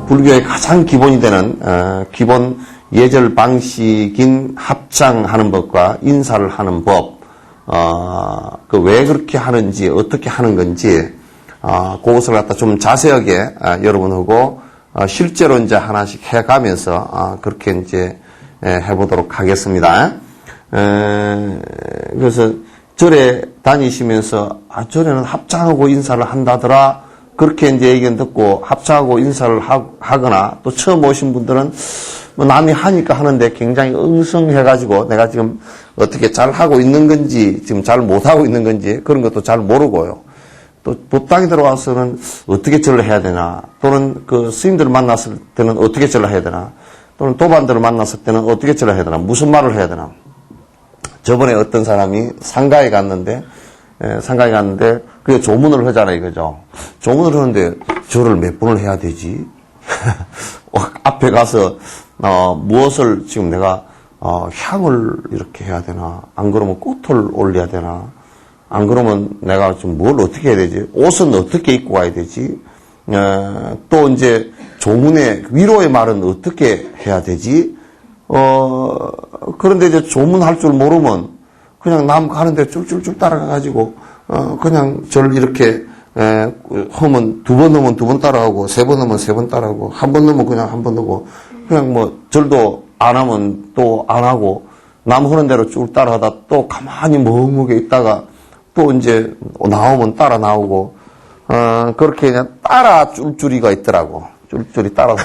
불교의 가장 기본이 되는 기본 예절 방식인 합장하는 법과 인사를 하는 법, 왜 그렇게 하는지, 어떻게 하는 건지, 그것을 갖다 좀 자세하게 여러분하고 실제로 이제 하나씩 해가면서 그렇게 이제 해보도록 하겠습니다. 그래서 절에 다니시면서 절에는 합장하고 인사를 한다더라. 그렇게 이제 얘기는 듣고 합장하고 인사를 하거나 또 처음 오신 분들은 뭐 남이 하니까 하는데 굉장히 엉성해가지고 내가 지금 어떻게 잘 하고 있는 건지 지금 잘 못하고 있는 건지 그런 것도 잘 모르고요. 또 법당에 들어와서는 어떻게 절을 해야 되나, 또는 그 스님들을 만났을 때는 어떻게 절을 해야 되나, 또는 도반들을 만났을 때는 어떻게 절을 해야 되나, 무슨 말을 해야 되나. 저번에 어떤 사람이 상가에 갔는데 그게 조문을 하잖아요, 이거죠. 조문을 하는데 절을 몇 분을 해야 되지? 앞에 가서 무엇을 지금 내가 향을 이렇게 해야 되나, 안 그러면 꽃을 올려야 되나, 안 그러면 내가 좀 뭘 어떻게 해야 되지? 옷은 어떻게 입고 가야 되지? 또 이제 조문의 위로의 말은 어떻게 해야 되지? 그런데 이제 조문할 줄 모르면 그냥 남 가는데 쭉쭉쭉 따라가가지고 그냥 절 이렇게 하면 두 번 하면 두 번 따라하고 세 번 하면 세 번 따라하고 한 번 하면 그냥 한 번 하고 그냥 뭐 절도 안 하면 또 안 하고 남 하는 대로 쭉 따라하다 또 가만히 멍하게 있다가 또 이제 나오면 따라 나오고 그렇게 그냥 따라 쫄쫄이가 있더라고. 쫄쫄이 따라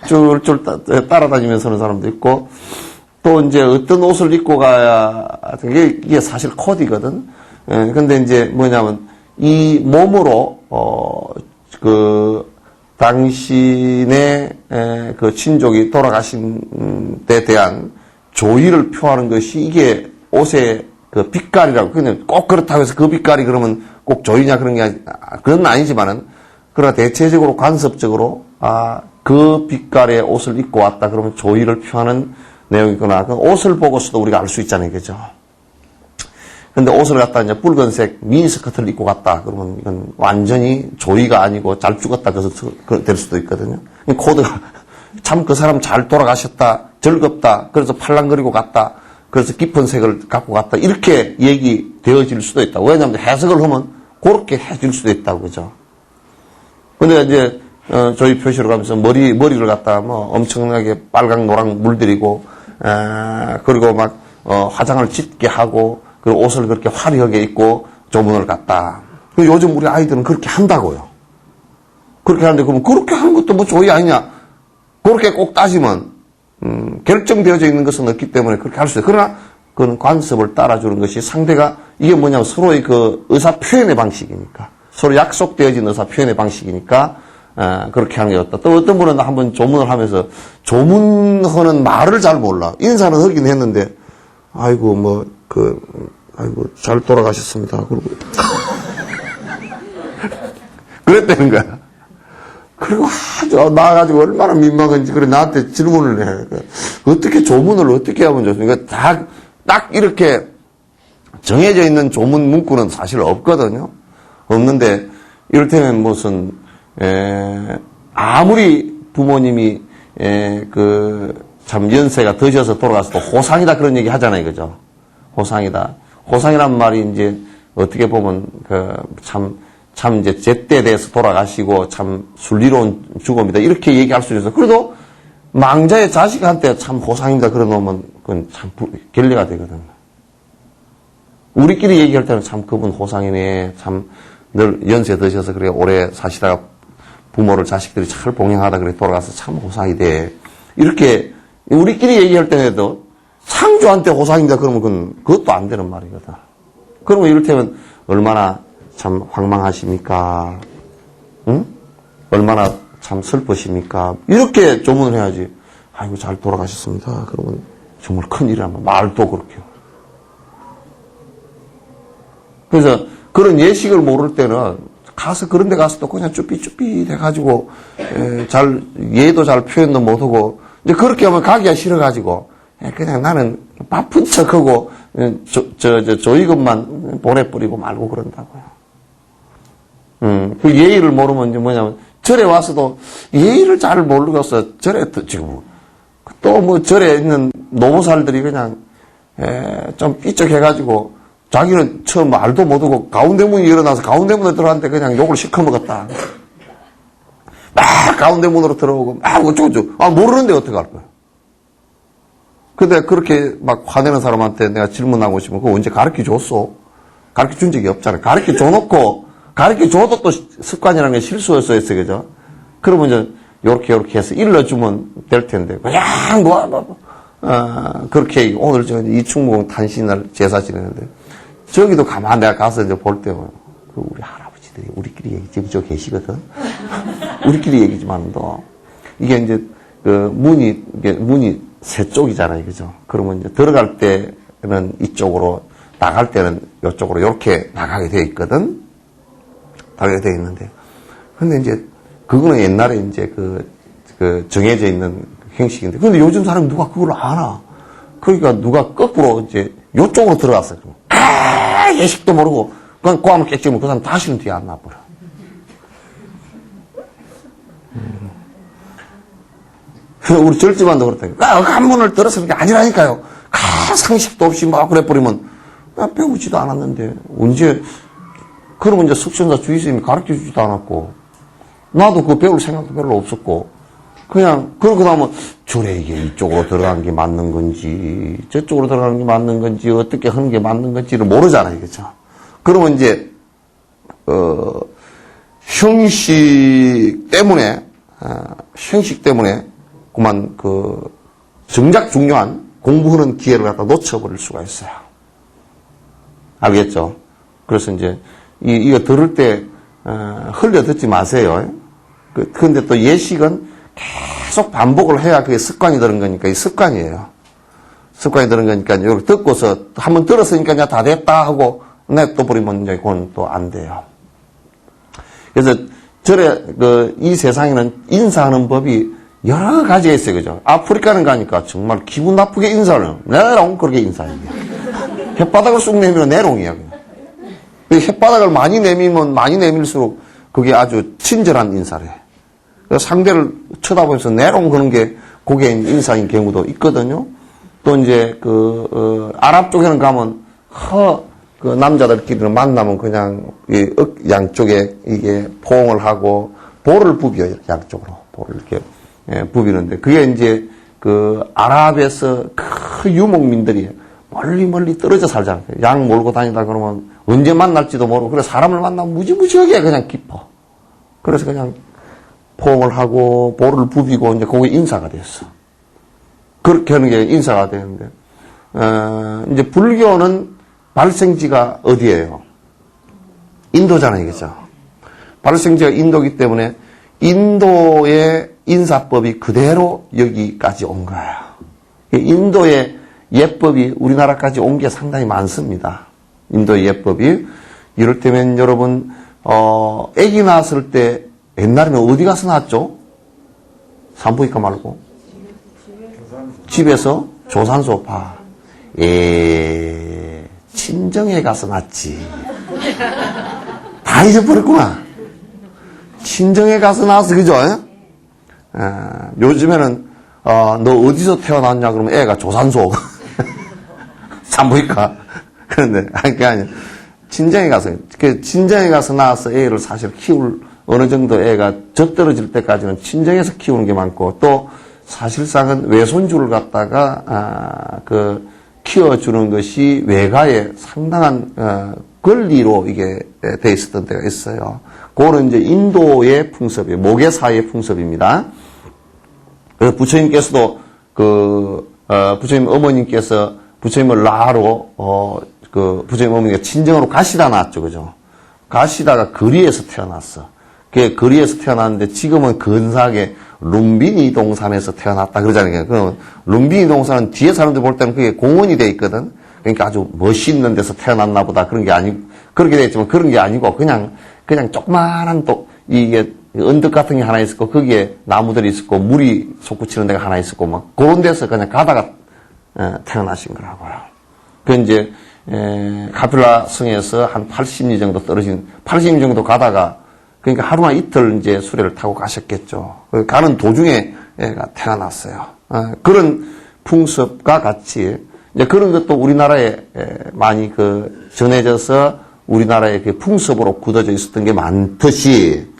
쫄쫄 따라다니면서 하는 사람도 있고 또 이제 어떤 옷을 입고 가야 이게 사실 코드거든. 근데 이제 뭐냐면 이 몸으로 그 당신의 그 친족이 돌아가신 데 대한 조의를 표하는 것이 이게 옷의 그 빛깔이라고. 근데 꼭 그렇다고 해서 그 빛깔이 그러면 꼭 조의냐 그런 게 그건 아니지만은 그러나 대체적으로 관습적으로 그 빛깔의 옷을 입고 왔다 그러면 조의를 표하는 내용이구나. 그 옷을 보고서도 우리가 알 수 있잖아요, 그죠? 근데 옷을 갖다 이제 붉은색 미니스커트를 입고 갔다 그러면 이건 완전히 조의가 아니고 잘 죽었다 그래서 될 수도 있거든요. 코드가 참 그 사람 잘 돌아가셨다, 즐겁다, 그래서 팔랑거리고 갔다, 그래서 깊은 색을 갖고 갔다 이렇게 얘기되어질 수도 있다. 왜냐하면 해석을 하면 그렇게 해질 수도 있다고, 그죠? 근데 이제 저희 표시로 가면서 머리를 갖다 뭐 엄청나게 빨강 노랑 물들이고 그리고 막 화장을 짙게 하고 그리고 옷을 그렇게 화려하게 입고 조문을 갔다. 요즘 우리 아이들은 그렇게 한다고요. 그렇게 하는데 그러면 그렇게 하는 것도 뭐 조의 아니냐? 그렇게 꼭 따지면 결정되어져 있는 것은 없기 때문에 그렇게 할 수 있어요. 그러나 그건 관습을 따라주는 것이 상대가 이게 뭐냐면 서로의 그 의사 표현의 방식이니까 서로 약속되어진 의사 표현의 방식이니까 그렇게 하는 게 어떻다. 또 어떤 분은 한번 조문을 하면서 조문하는 말을 잘 몰라. 인사는 하긴 했는데 아이고 잘 돌아가셨습니다. 그러고 그랬다는 거야. 그리고 나가지고 얼마나 민망한지 그래 나한테 질문을 해. 어떻게 조문을 어떻게 하면 좋습니까? 딱 이렇게 정해져 있는 조문 문구는 사실 없거든요. 없는데 이를테면 무슨 아무리 부모님이 참 연세가 드셔서 돌아가서도 호상이다 그런 얘기 하잖아요, 그죠? 호상이다. 호상이란 말이 이제 어떻게 보면 참 이제 제때에 대해서 돌아가시고 참 순리로운 죽음이다 이렇게 얘기할 수 있어서 그래도 망자의 자식한테 참 호상입니다 그래 놓으면 그건 참 결례가 되거든. 우리끼리 얘기할 때는 참 그분 호상이네, 참 늘 연세 드셔서 그래 오래 사시다가 부모를 자식들이 잘 봉양하다 그래 돌아가서 참 호상이 돼. 이렇게 우리끼리 얘기할 때에도 창조한테 호상입니다 그러면 그것도 안 되는 말이거든. 그러면 이를테면 얼마나 참 황망하십니까? 응? 얼마나 참 슬프십니까? 이렇게 조문을 해야지. 아이고 잘 돌아가셨습니다. 그러면 정말 큰일이란 말도 그렇게요. 그래서 그런 예식을 모를 때는 그런 데 가서도 그냥 쭈삣쭈삣 해가지고, 예도 잘 표현도 못하고, 이제 그렇게 하면 가기가 싫어가지고, 그냥 나는 바쁜 척하고, 조의금만 보내버리고 말고 그런다고요. 그 예의를 모르면 이제 뭐냐면, 절에 와서도 예의를 잘 모르겠어. 절에 지금 또 뭐 절에 있는 노보살들이 그냥 좀 삐쩍해가지고 자기는 처음 말도 못하고 가운데 문이 일어나서 가운데 문에 들어갔는데 그냥 욕을 시커 먹었다. 막 가운데 문으로 들어오고 막 어쩌고저쩌고 모르는데 어떡할 거야. 근데 그렇게 막 화내는 사람한테 내가 질문하고 싶으면 그거 언제 가르쳐 줬어? 가르쳐 준 적이 없잖아. 가르쳐 줘놓고 가르쳐 줘도 또 습관이라는 게 실수였어, 그죠? 그러면 이제 요렇게 해서 일러주면 될 텐데 그냥 그렇게 오늘 저 이충무 탄신날 제사 지내는데 저기도 가만 내가 가서 이제 볼 때 우리 할아버지들이 우리끼리 얘기 지금 저 계시거든. 우리끼리 얘기지만도 이게 이제 그 문이 세 쪽이잖아요, 그죠? 그러면 이제 들어갈 때는 이쪽으로 나갈 때는 이쪽으로 이렇게 나가게 돼 있거든. 나가게 돼 있는데 근데 이제 그거는 옛날에 이제 그 정해져 있는 형식인데 근데 요즘 사람이 누가 그걸 아나? 그러니까 누가 거꾸로 이제 요쪽으로 들어갔어요. 예식도 모르고 그냥 고함을 깨치면 그 사람 다시는 뒤에 안 나버려. 우리 절집안도 그렇다니까. 한문을 들어서 그게 아니라니까요. 상식도 없이 막 그래버리면 배우지도 않았는데 언제 그러면 이제 숙련자 주의스님이 가르쳐주지도 않았고 나도 그거 배울 생각도 별로 없었고 그냥 그러고 나면 절에 이게 이쪽으로 들어간 게 맞는 건지 저쪽으로 들어가는 게 맞는 건지 어떻게 하는 게 맞는 건지를 모르잖아요, 그렇죠? 그러면 이제 형식 때문에 그만 정작 중요한 공부하는 기회를 갖다 놓쳐버릴 수가 있어요. 알겠죠? 그래서 이제 이거 들을 때 흘려 듣지 마세요. 근데 또 예식은 계속 반복을 해야 그게 습관이 되는 거니까 이 습관이에요. 습관이 되는 거니까 이걸 듣고서 한번 들었으니까 이제 다 됐다 하고 냅둬버리면 이제 그건 또 안 돼요. 그래서 절에 이 세상에는 인사하는 법이 여러 가지가 있어요, 그죠? 아프리카는 가니까 정말 기분 나쁘게 인사를 내롱 그렇게 인사해요. 혓바닥을 쑥 내밀어 내롱이야. 혓바닥을 많이 내밀면 많이 내밀수록 그게 아주 친절한 인사래. 상대를 쳐다보면서 내롱 그런 게 그게 인사인 경우도 있거든요. 또 이제 아랍 쪽에는 가면 그 남자들끼리는 만나면 그냥 양쪽에 이게 포옹을 하고 볼을 부벼요, 양쪽으로 볼을 이렇게 부비는데 그게 이제 아랍에서 그 유목민들이 멀리 떨어져 살잖아요. 양 몰고 다니다 그러면 언제 만날지도 모르고 그래서 사람을 만나면 무지무지하게 그냥 깊어. 그래서 그냥 포옹을 하고 볼을 부비고 이제 그게 인사가 됐어. 그렇게 하는 게 인사가 되는데 이제 불교는 발생지가 어디예요? 인도잖아요, 그죠? 발생지가 인도이기 때문에 인도의 인사법이 그대로 여기까지 온 거예요. 인도의 예법이 우리나라까지 온 게 상당히 많습니다. 인도의 예법이. 이를테면 여러분 아기 낳았을 때 옛날에는 어디 가서 낳았죠? 산부인과 말고 집에서 조산소 봐. 친정에 가서 낳지. 다 잊어버렸구나. 친정에 가서 낳았어, 그죠? 요즘에는 너 어디서 태어났냐 그러면 애가 조산소 산부인과. 그런데 그게 아니야. 친정에 가서 낳아서 애를 사실 어느 정도 애가 젖떨어질 때까지는 친정에서 키우는 게 많고 또 사실상은 외손주를 갖다가 키워주는 것이 외가의 상당한 권리로 이게 돼 있었던 때가 있어요. 그거는 이제 인도의 풍습이에요. 모계사의 풍습입니다. 그래서 부처님께서도 부처님 어머님께서 부처님을 나로 부처님 어머니가 친정으로 가시다 낳았죠, 그죠? 가시다가 거리에서 태어났어. 그 거리에서 태어났는데 지금은 근사하게 룸비니 동산에서 태어났다 그러잖아요. 그럼 룸비니 동산은 뒤에 사람들 볼 때는 그게 공원이 돼 있거든. 그러니까 아주 멋있는 데서 태어났나 보다 그런 게 아니고 그렇게 돼 있지만 그런 게 아니고 그냥 조그마한 이게 언덕 같은 게 하나 있었고 거기에 나무들이 있었고 물이 솟구치는 데가 하나 있었고 막 그런 데서 그냥 가다가 태어나신 거라고요. 그 이제 카필라 성에서 한 80리 정도 떨어진 80리 정도 가다가 그러니까 하루나 이틀 이제 수레를 타고 가셨겠죠. 가는 도중에 애가 태어났어요. 그런 풍습과 같이 이제 그런 것도 우리나라에 많이 전해져서 우리나라의 그 풍습으로 굳어져 있었던 게 많듯이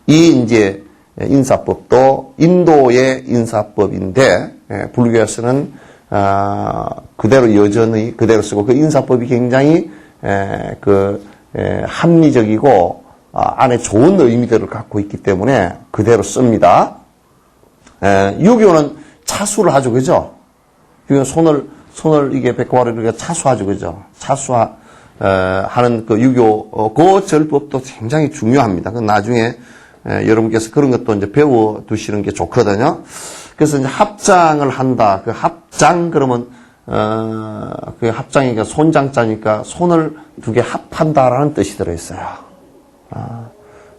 이 이제 인사법도 인도의 인사법인데 불교에서는 그대로 여전히 그대로 쓰고 그 인사법이 굉장히 합리적이고 안에 좋은 의미들을 갖고 있기 때문에 그대로 씁니다. 유교는 차수를 하죠, 그죠? 유교는 손을 이게 백과를 이렇게 차수하죠, 그죠? 하는 그 유교 그 절법도 굉장히 중요합니다. 그 나중에 여러분께서 그런 것도 이제 배워 두시는 게 좋거든요. 그래서 이제 합장을 한다. 그 합장 그러면 그 합장이니까 손장자니까 손을 두 개 합한다라는 뜻이 들어있어요.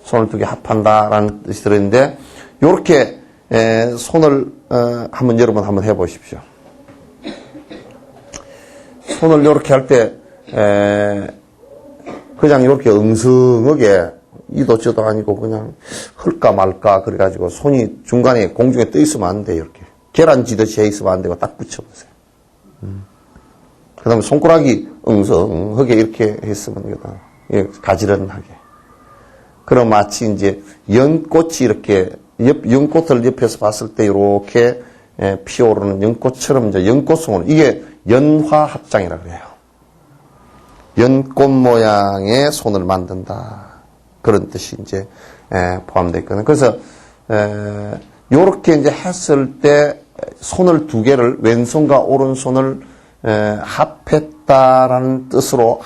손을 두 개 합한다라는 뜻이 들어있는데 요렇게 손을 한번 여러분 한번 해보십시오. 손을 요렇게 할 때 그냥 요렇게 엉성하게 이도 저도 아니고 그냥 흘까 말까 그래가지고 손이 중간에 공중에 떠 있으면 안 돼요. 이렇게 계란 지듯이 해 있으면 안 되고 딱 붙여보세요. 그 다음에 손가락이 엉성하게 이렇게 했으면 되거든. 예, 가지런하게. 그럼 마치 이제 연꽃이 이렇게 연꽃을 옆에서 봤을 때 이렇게 피어오르는 연꽃처럼 이제 연꽃송을 이게 연화합장이라 그래요. 연꽃 모양의 손을 만든다. 그런 뜻이 이제 포함되어 있거든요. 그래서 요렇게 이제 했을 때 손을 두 개를 왼손과 오른손을 합했다라는 뜻으로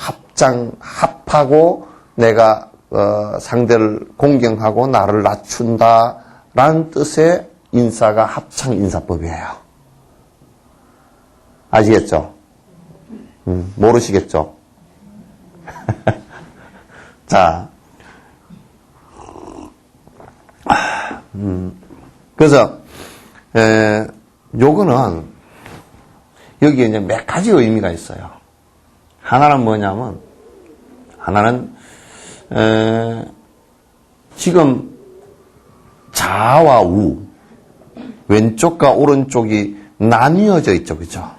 합하고 내가 상대를 공경하고 나를 낮춘다라는 뜻의 인사가 합창 인사법이에요. 아시겠죠? 모르시겠죠? 자, 그래서 요거는 여기에 이제 몇 가지 의미가 있어요. 하나는 뭐냐면 하나는 지금 좌와 우 왼쪽과 오른쪽이 나뉘어져 있죠, 그죠?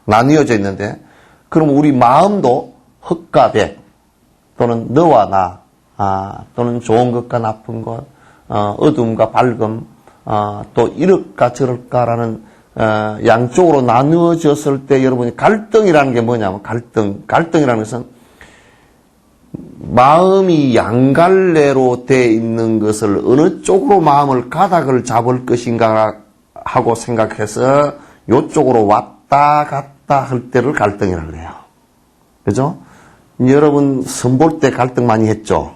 나뉘어져 있는데 그럼 우리 마음도 흑과 백 또는 너와 나 또는 좋은 것과 나쁜 것 어둠과 밝음 또 이럴까 저럴까라는 양쪽으로 나누어졌을 때 여러분이 갈등이라는 게 뭐냐면 갈등이라는 것은 마음이 양갈래로 돼 있는 것을 어느 쪽으로 마음을 가닥을 잡을 것인가 하고 생각해서 요쪽으로 왔다 갔다 할 때를 갈등이라고 그래요. 그죠? 여러분 선볼 때 갈등 많이 했죠?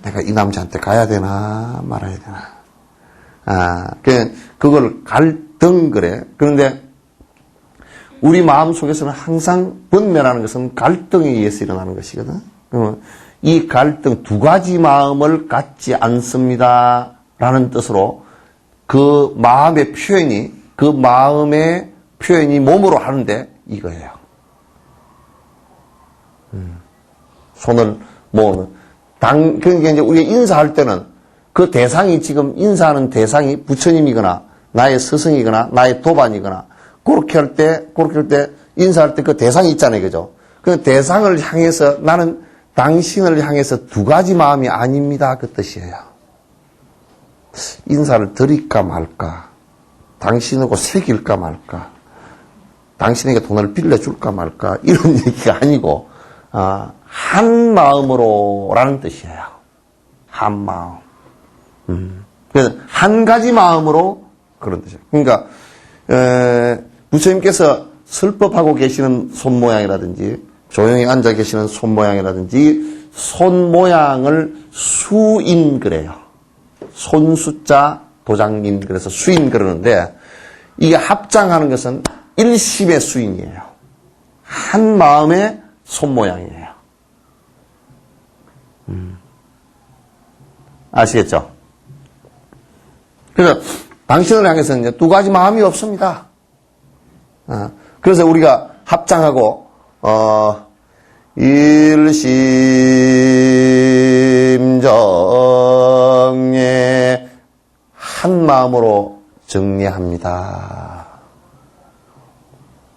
내가 이 남자한테 가야 되나 말아야 되나. 그걸 갈등 그래. 그런데 우리 마음 속에서는 항상 번뇌라는 것은 갈등에 의해서 일어나는 것이거든. 이 갈등 두 가지 마음을 갖지 않습니다 라는 뜻으로 그 마음의 표현이 몸으로 하는데 이거예요. 손을 모으는. 그러니까 이제 우리가 인사할 때는 그 대상이 지금 인사하는 대상이 부처님이거나 나의 스승이거나 나의 도반이거나 그렇게 할 때 인사할 때 그 대상이 있잖아요. 그죠? 그 대상을 향해서 나는 당신을 향해서 두 가지 마음이 아닙니다. 그 뜻이에요. 인사를 드릴까 말까, 당신하고 새길까 말까, 당신에게 돈을 빌려줄까 말까 이런 얘기가 아니고 한 마음으로라는 뜻이에요. 한 마음. 그래서 한 가지 마음으로 그런 뜻이에요. 그러니까 부처님께서 슬법하고 계시는 손 모양이라든지 조용히 앉아 계시는 손 모양이라든지 손 모양을 수인 그래요. 손 숫자 도장인 그래서 수인 그러는데 이게 합장하는 것은 일심의 수인이에요. 한 마음의 손 모양이에요. 아시겠죠? 그래서 당신을 향해서는 이제 두 가지 마음이 없습니다. 그래서 우리가 합장하고 일심정예 한 마음으로 정례합니다.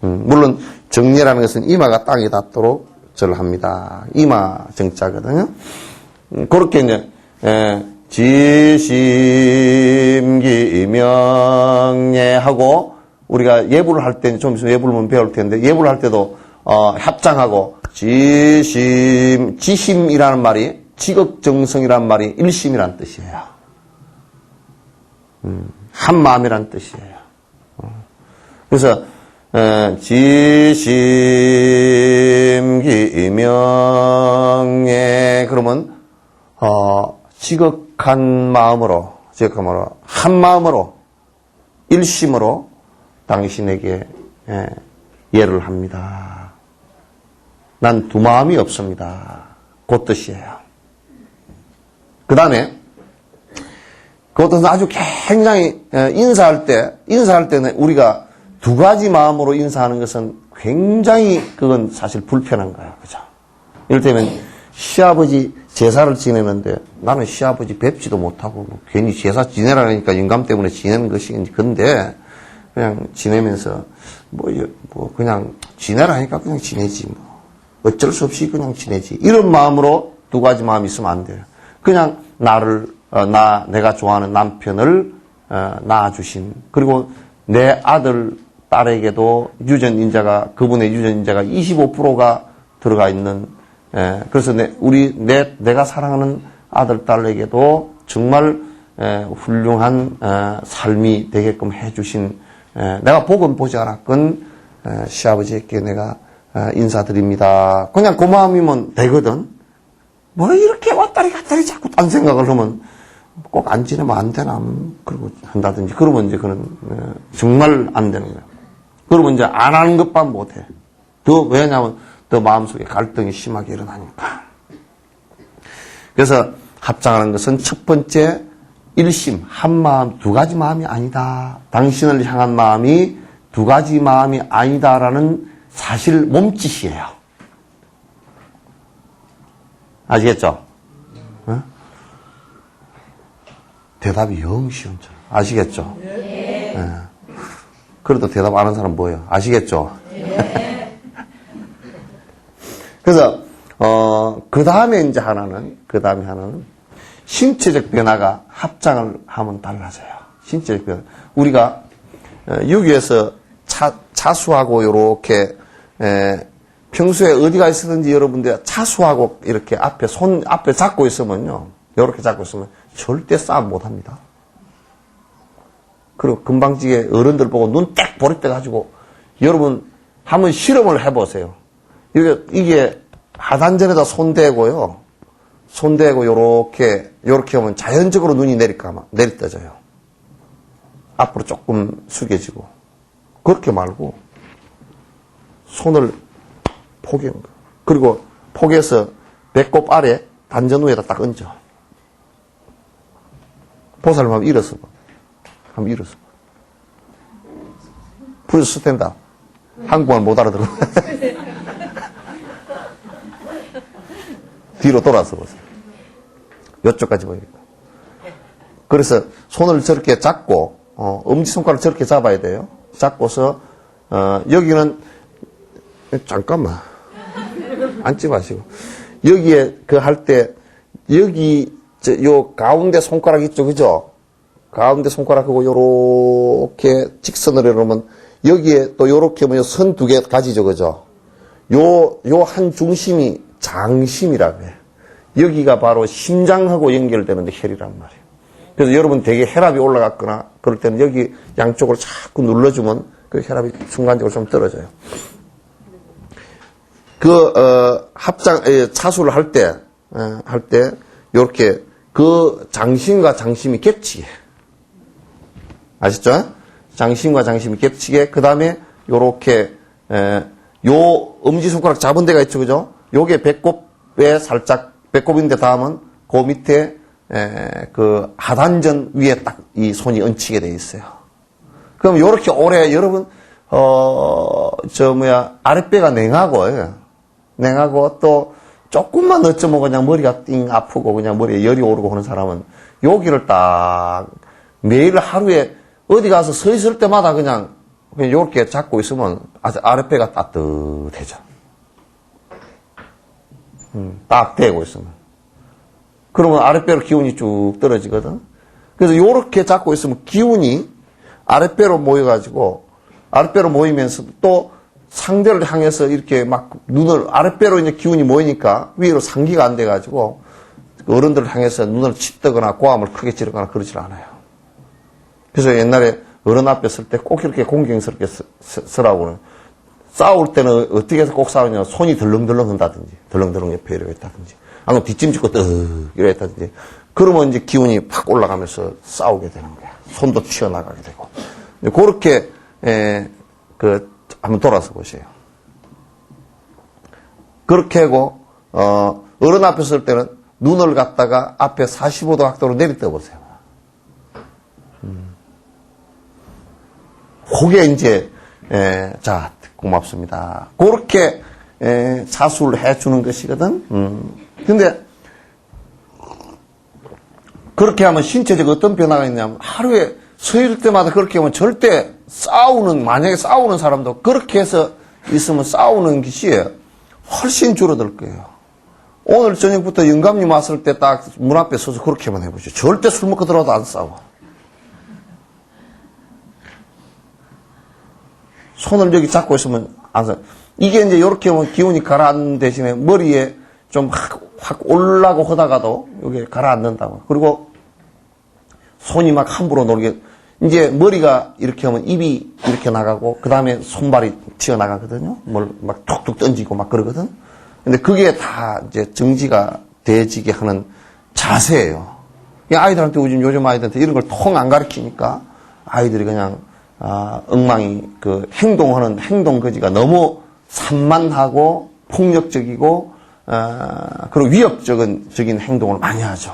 물론 정례라는 것은 이마가 땅에 닿도록 절합니다. 이마 정자거든요. 그렇게 이제 지심기명예하고 우리가 예불을 할 때 좀 있으면 예불문 배울 텐데 예불을 할 때도 합장하고 지심이라는 말이 지극정성이라는 말이 일심이라는 뜻이에요. 한 마음이라는 뜻이에요. 그래서 지심기명예 그러면 지극한 마음으로 한 마음으로 일심으로 당신에게 예를 합니다. 난 두 마음이 없습니다. 그 뜻이에요. 그 다음에 그것도 아주 굉장히 인사할 때는 우리가 두 가지 마음으로 인사하는 것은 굉장히 그건 사실 불편한 거야. 그죠? 이를테면 시아버지 제사를 지내는데 나는 시아버지 뵙지도 못하고 뭐 괜히 제사 지내라니까 영감 때문에 지내는 것이 근데 그냥 지내면서 뭐 그냥 지내라니까 그냥 지내지 뭐 어쩔 수 없이 그냥 지내지 이런 마음으로 두 가지 마음이 있으면 안 돼요. 그냥 내가 좋아하는 남편을 낳아주신 그리고 내 아들 딸에게도 그분의 유전인자가 25%가 들어가 있는 그래서 내가 사랑하는 아들 딸에게도 정말 훌륭한 삶이 되게끔 해주신 내가 복은 보지 않았건 시아버지께 내가 인사드립니다. 그냥 그 마음이면 되거든. 뭐 이렇게 왔다리 갔다리 자꾸 딴 생각을 하면 꼭 안 지내면 안 되나 그러고 한다든지 그러면 이제 그는 정말 안 되는 거야. 그러면 이제 안 하는 것만 못해. 왜냐하면 더 마음속에 갈등이 심하게 일어나니까. 그래서 합장하는 것은 첫 번째 일심, 한 마음, 두 가지 마음이 아니다. 당신을 향한 마음이 두 가지 마음이 아니다라는 사실 몸짓이에요. 아시겠죠? 어? 대답이 영 쉬운 줄. 아시겠죠? 네. 그래도 대답 안 하는 사람 뭐예요? 아시겠죠? 네. 그래서, 그 다음에 하나는 신체적 변화가 합장을 하면 달라져요. 신체적 변화. 우리가, 여기에서 차수하고 요렇게, 평소에 어디가 있었든지 여러분들 차수하고 이렇게 앞에 잡고 있으면요. 요렇게 잡고 있으면 절대 싸움 못 합니다. 그리고 금방지게 어른들 보고 눈 딱 버릇돼가지고 여러분 한번 실험을 해보세요. 이게 하단전에다 손대고요. 손대고 요렇게 하면 자연적으로 눈이 내리떠져요. 앞으로 조금 숙여지고. 그렇게 말고 손을 포개는 거. 그리고 포개서 배꼽 아래 단전 위에다 딱 얹어. 보살님 한번 일어서 봐. 프리스 스탠다. 한국말 못 알아들어. 뒤로 돌아서 보세요. 이쪽까지 보이니까. 그래서 손을 저렇게 잡고, 엄지손가락을 저렇게 잡아야 돼요. 잡고서, 여기는, 잠깐만. 앉지 마시고. 여기에, 할 때, 요 가운데 손가락 있죠, 그죠? 가운데 손가락하고 요렇게 직선으로 이러면, 여기에 또 요렇게 보면 선 두 개 가지죠, 그죠? 요 한 중심이 장심이라고 해요. 여기가 바로 심장하고 연결되는 혈이란 말이에요. 그래서 여러분 되게 혈압이 올라갔거나 그럴 때는 여기 양쪽으로 자꾸 눌러주면 그 혈압이 순간적으로 좀 떨어져요. 차수를 할 때, 요렇게 그 장심과 장심이 겹치게. 아시죠? 장심과 장심이 겹치게. 그 다음에 요렇게, 요 엄지손가락 잡은 데가 있죠, 그죠? 요게 배꼽에 살짝, 배꼽인데 닿으면 그 밑에, 그 하단전 위에 딱 이 손이 얹히게 돼 있어요. 그럼 요렇게 오래, 여러분, 아랫배가 냉하고, 냉하고 또 조금만 어쩌면 그냥 머리가 띵 아프고 그냥 머리에 열이 오르고 하는 사람은 여기를 딱 매일 하루에 어디 가서 서 있을 때마다 그냥 요렇게 잡고 있으면 아랫배가 따뜻해져. 딱 대고 있으면. 그러면 아랫배로 기운이 쭉 떨어지거든. 그래서 요렇게 잡고 있으면 기운이 아랫배로 모여가지고 아랫배로 모이면서 또 상대를 향해서 이렇게 막 눈을 아랫배로 이제 기운이 모이니까 위로 상기가 안 돼가지고 어른들을 향해서 눈을 치뜨거나 고함을 크게 지르거나 그러질 않아요. 그래서 옛날에 어른 앞에 설 때 꼭 이렇게 공경스럽게 서라고는 싸울 때는 어떻게 해서 꼭 싸우냐 손이 덜렁덜렁 한다든지 덜렁덜렁 옆에 이러고 있다든지 아니면 뒷짐 짚고 뜨 이러고 있다든지 그러면 이제 기운이 팍 올라가면서 싸우게 되는 거야. 손도 튀어나가게 되고 그렇게 한번 돌아서 보세요. 그렇게 하고 어른 앞에 설 때는 눈을 갖다가 앞에 45도 각도로 내리떠 보세요. 그게 이제 자 고맙습니다. 그렇게 자수를 해주는 것이거든. 근데 그렇게 하면 신체적 어떤 변화가 있냐면 하루에 서 있을 때마다 그렇게 하면 절대 만약에 싸우는 사람도 그렇게 해서 있으면 싸우는 것이 훨씬 줄어들 거예요. 오늘 저녁부터 영감님 왔을 때 딱 문 앞에 서서 그렇게만 해보죠. 절대 술 먹고 들어와도 안 싸워. 손을 여기 잡고 있으면 안 싸워. 이게 이제 이렇게 하면 기운이 가라앉는 대신에 머리에 좀 확 올라고 하다가도 여기 가라앉는다고. 그리고 손이 막 함부로 놀게 이제 머리가 이렇게 하면 입이 이렇게 나가고 그 다음에 손발이 튀어나가거든요. 뭘 막 툭툭 던지고 막 그러거든. 근데 그게 다 이제 정지가 되지게 하는 자세예요. 아이들한테 요즘 아이들한테 이런 걸 통 안 가르치니까 아이들이 그냥 엉망이 행동하는 행동 거지가 너무 산만하고 폭력적이고 그리고 위협적인 행동을 많이 하죠.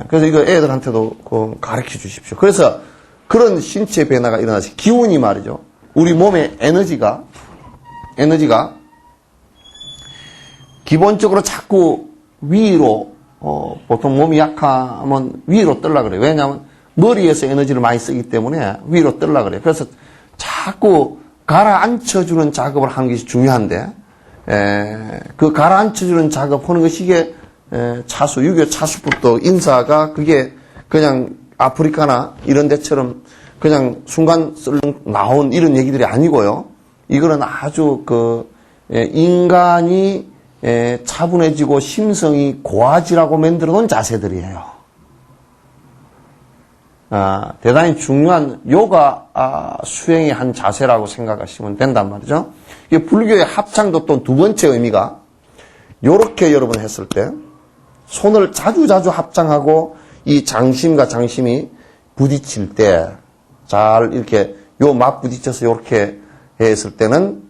그래서 이거 애들한테도 가르쳐 주십시오. 그래서 그런 신체 변화가 일어나서 기운이 말이죠. 우리 몸의 에너지가 기본적으로 자꾸 위로 보통 몸이 약하면 위로 떨라 그래요. 왜냐하면 머리에서 에너지를 많이 쓰기 때문에 위로 떨라 그래요. 그래서 자꾸 가라앉혀주는 작업을 하는 것이 중요한데 그 가라앉혀주는 작업하는 것이 이게 차수, 유교 차수부터 인사가 그게 그냥 아프리카나 이런 데처럼 그냥 순간 쓸렁 나온 이런 얘기들이 아니고요. 이거는 아주 인간이 차분해지고 심성이 고아지라고 만들어 놓은 자세들이에요. 대단히 중요한 요가 수행의 한 자세라고 생각하시면 된단 말이죠. 이게 불교의 합창도 또 두 번째 의미가 요렇게 여러분 했을 때 손을 자주자주 합창하고 이 장심과 장심이 부딪힐 때 잘 이렇게 요 맞 부딪혀서 요렇게 했을 때는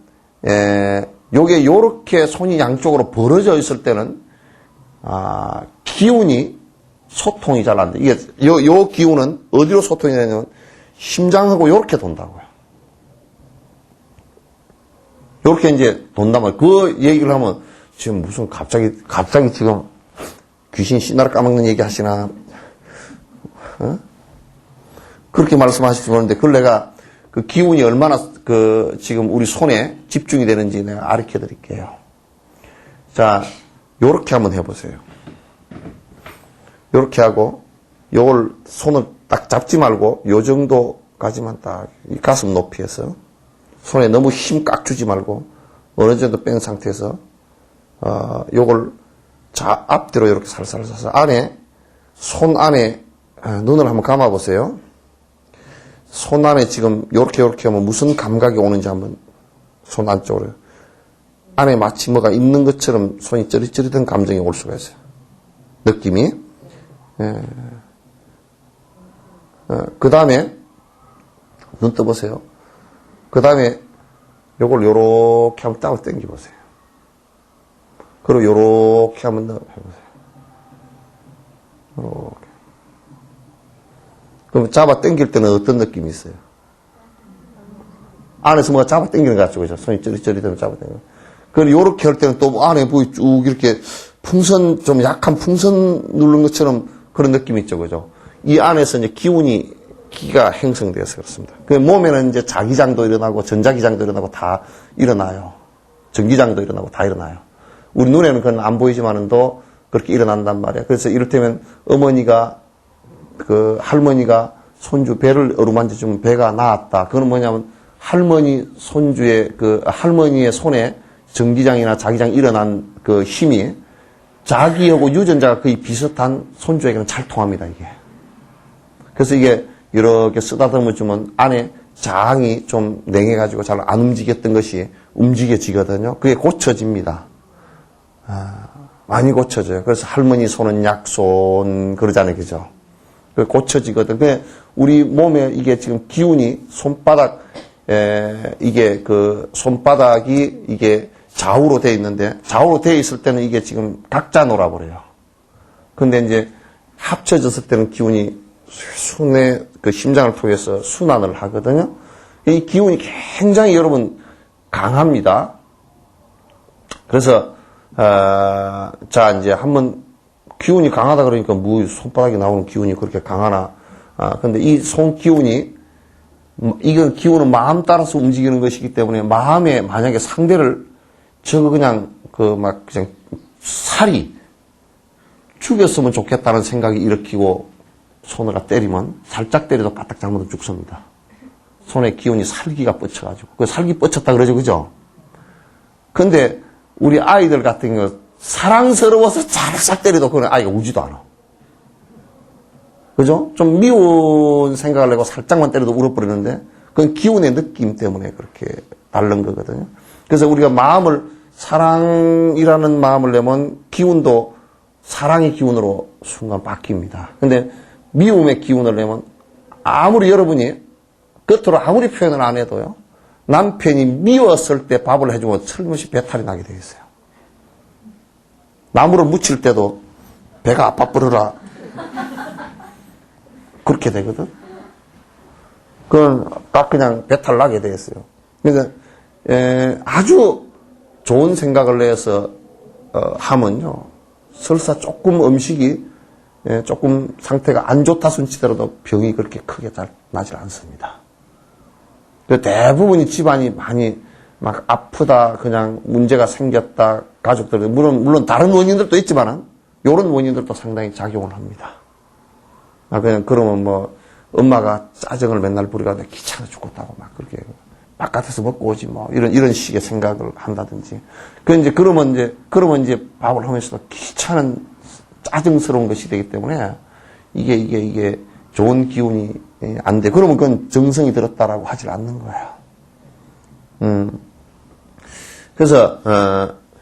요게 요렇게 손이 양쪽으로 벌어져 있을 때는 기운이 소통이 잘 안 돼. 이게 요 기운은 어디로 소통이 되냐면 심장하고 요렇게 돈다고요. 요렇게 이제 돈다면 그 얘기를 하면 지금 무슨 갑자기 지금 귀신 씨나라 까먹는 얘기 하시나? 그렇게 말씀하실지 모르는데 그걸 내가 그 기운이 얼마나 지금 우리 손에 집중이 되는지 내가 가르쳐 드릴게요. 자, 요렇게 한번 해보세요. 요렇게 하고 요걸 손을 딱 잡지 말고 요 정도까지만 딱 이 가슴 높이에서 손에 너무 힘 꽉 주지 말고 어느 정도 뺀 상태에서 요걸 앞뒤로 이렇게 살살살살 손 안에 눈을 한번 감아 보세요. 손 안에 지금 요렇게 하면 무슨 감각이 오는지 한번 손 안쪽으로 안에 마치 뭐가 있는 것처럼 손이 쩌릿쩌릿한 감정이 올 수가 있어요. 느낌이. 그 다음에 눈 떠보세요. 그 다음에 요걸 요렇게 한번 땅을 당겨보세요. 그리고 요렇게 한번 더 해보세요. 요렇게. 그럼 잡아 당길 때는 어떤 느낌이 있어요? 안에서 뭐가 잡아 당기는 것 같죠, 그죠? 손이 쩌릿쩌릿하면 잡아 당기는. 그리고 요렇게 할 때는 또 안에 보이 쭉 이렇게 풍선, 좀 약한 풍선 누른 것처럼 그런 느낌이 있죠. 그죠? 이 안에서 이제 기가 형성되어서 그렇습니다. 그 몸에는 이제 자기장도 일어나고 전자기장도 일어나고 다 일어나요. 전기장도 일어나고 다 일어나요. 우리 눈에는 그건 안 보이지만은도 그렇게 일어난단 말이야. 그래서 이를테면 할머니가 손주 배를 어루만져주면 배가 나았다. 그건 뭐냐면 할머니의 손에 전기장이나 자기장이 일어난 그 힘이 자기하고 유전자가 거의 비슷한 손주에게는 잘 통합니다, 이게. 그래서 이게 이렇게 쓰다듬어 주면 안에 장이 좀 냉해가지고 잘 안 움직였던 것이 움직여지거든요. 그게 고쳐집니다. 많이 고쳐져요. 그래서 할머니 손은 약손 그러잖아요. 그죠? 그 고쳐지거든. 그 우리 몸에 이게 지금 기운이 손바닥이 이게 좌우로 돼 있는데 좌우로 돼 있을 때는 이게 지금 각자 놀아버려요. 근데 이제 합쳐졌을 때는 기운이 순의 그 심장을 통해서 순환을 하거든요. 이 기운이 굉장히 여러분 강합니다. 그래서 자 이제 한번 기운이 강하다 그러니까 뭐 손바닥에 나오는 기운이 그렇게 강하나? 근데 이 손 기운이 이건 기운은 마음 따라서 움직이는 것이기 때문에 마음에 만약에 상대를 그냥 살이 죽였으면 좋겠다는 생각이 일으키고 손을 때리면 살짝 때려도 까딱 잘못하면 죽습니다. 손에 기운이 살기가 뻗쳐가지고. 그 살기 뻗쳤다 그러죠, 그죠? 근데 우리 아이들 같은 경우 사랑스러워서 살짝 때려도 그건 아이가 울지도 않아. 그죠? 좀 미운 생각을 내고 살짝만 때려도 울어버리는데 그건 기운의 느낌 때문에 그렇게 다른 거거든요. 그래서 우리가 사랑이라는 마음을 내면 기운도 사랑의 기운으로 순간 바뀝니다. 근데 미움의 기운을 내면 아무리 여러분이 겉으로 아무리 표현을 안 해도요. 남편이 미웠을 때 밥을 해주면 철없이 배탈이 나게 되겠어요. 나무를 묻힐 때도 배가 아파 버려라. 그렇게 되거든. 그건 딱 그냥 배탈 나게 되겠어요. 그래서 아주 좋은 생각을 내서 하면요. 설사 조금 음식이 조금 상태가 안 좋다 손치더라도 병이 그렇게 크게 잘 나질 않습니다. 대부분이 집안이 많이 막 아프다, 그냥 문제가 생겼다, 가족들, 물론 다른 원인들도 있지만은, 요런 원인들도 상당히 작용을 합니다. 그러면 뭐, 엄마가 짜증을 맨날 부리고 귀찮아 죽겠다고 막 그렇게, 바깥에서 먹고 오지 뭐, 이런 식의 생각을 한다든지. 그러면 이제 밥을 하면서도 귀찮은, 짜증스러운 것이 되기 때문에, 이게 좋은 기운이 안 돼. 그러면 그건 정성이 들었다라고 하질 않는 거예요. 그래서,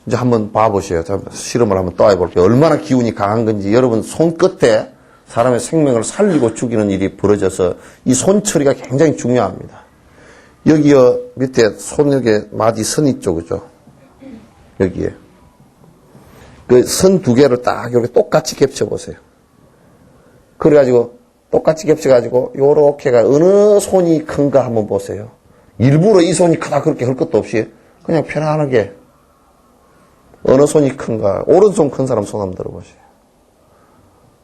이제 한번 봐보세요. 실험을 한번 또 해볼게요. 얼마나 기운이 강한 건지. 여러분, 손끝에 사람의 생명을 살리고 죽이는 일이 벌어져서 이 손처리가 굉장히 중요합니다. 여기요, 밑에 손역에 마디 선 있죠, 그죠? 여기에. 그 선 두 개를 딱 이렇게 똑같이 겹쳐보세요. 그래가지고, 똑같이 겹쳐가지고, 요렇게가 어느 손이 큰가 한번 보세요. 일부러 이 손이 크다 그렇게 할 것도 없이, 그냥 편안하게, 어느 손이 큰가. 오른손 큰 사람 손 한번 들어보세요.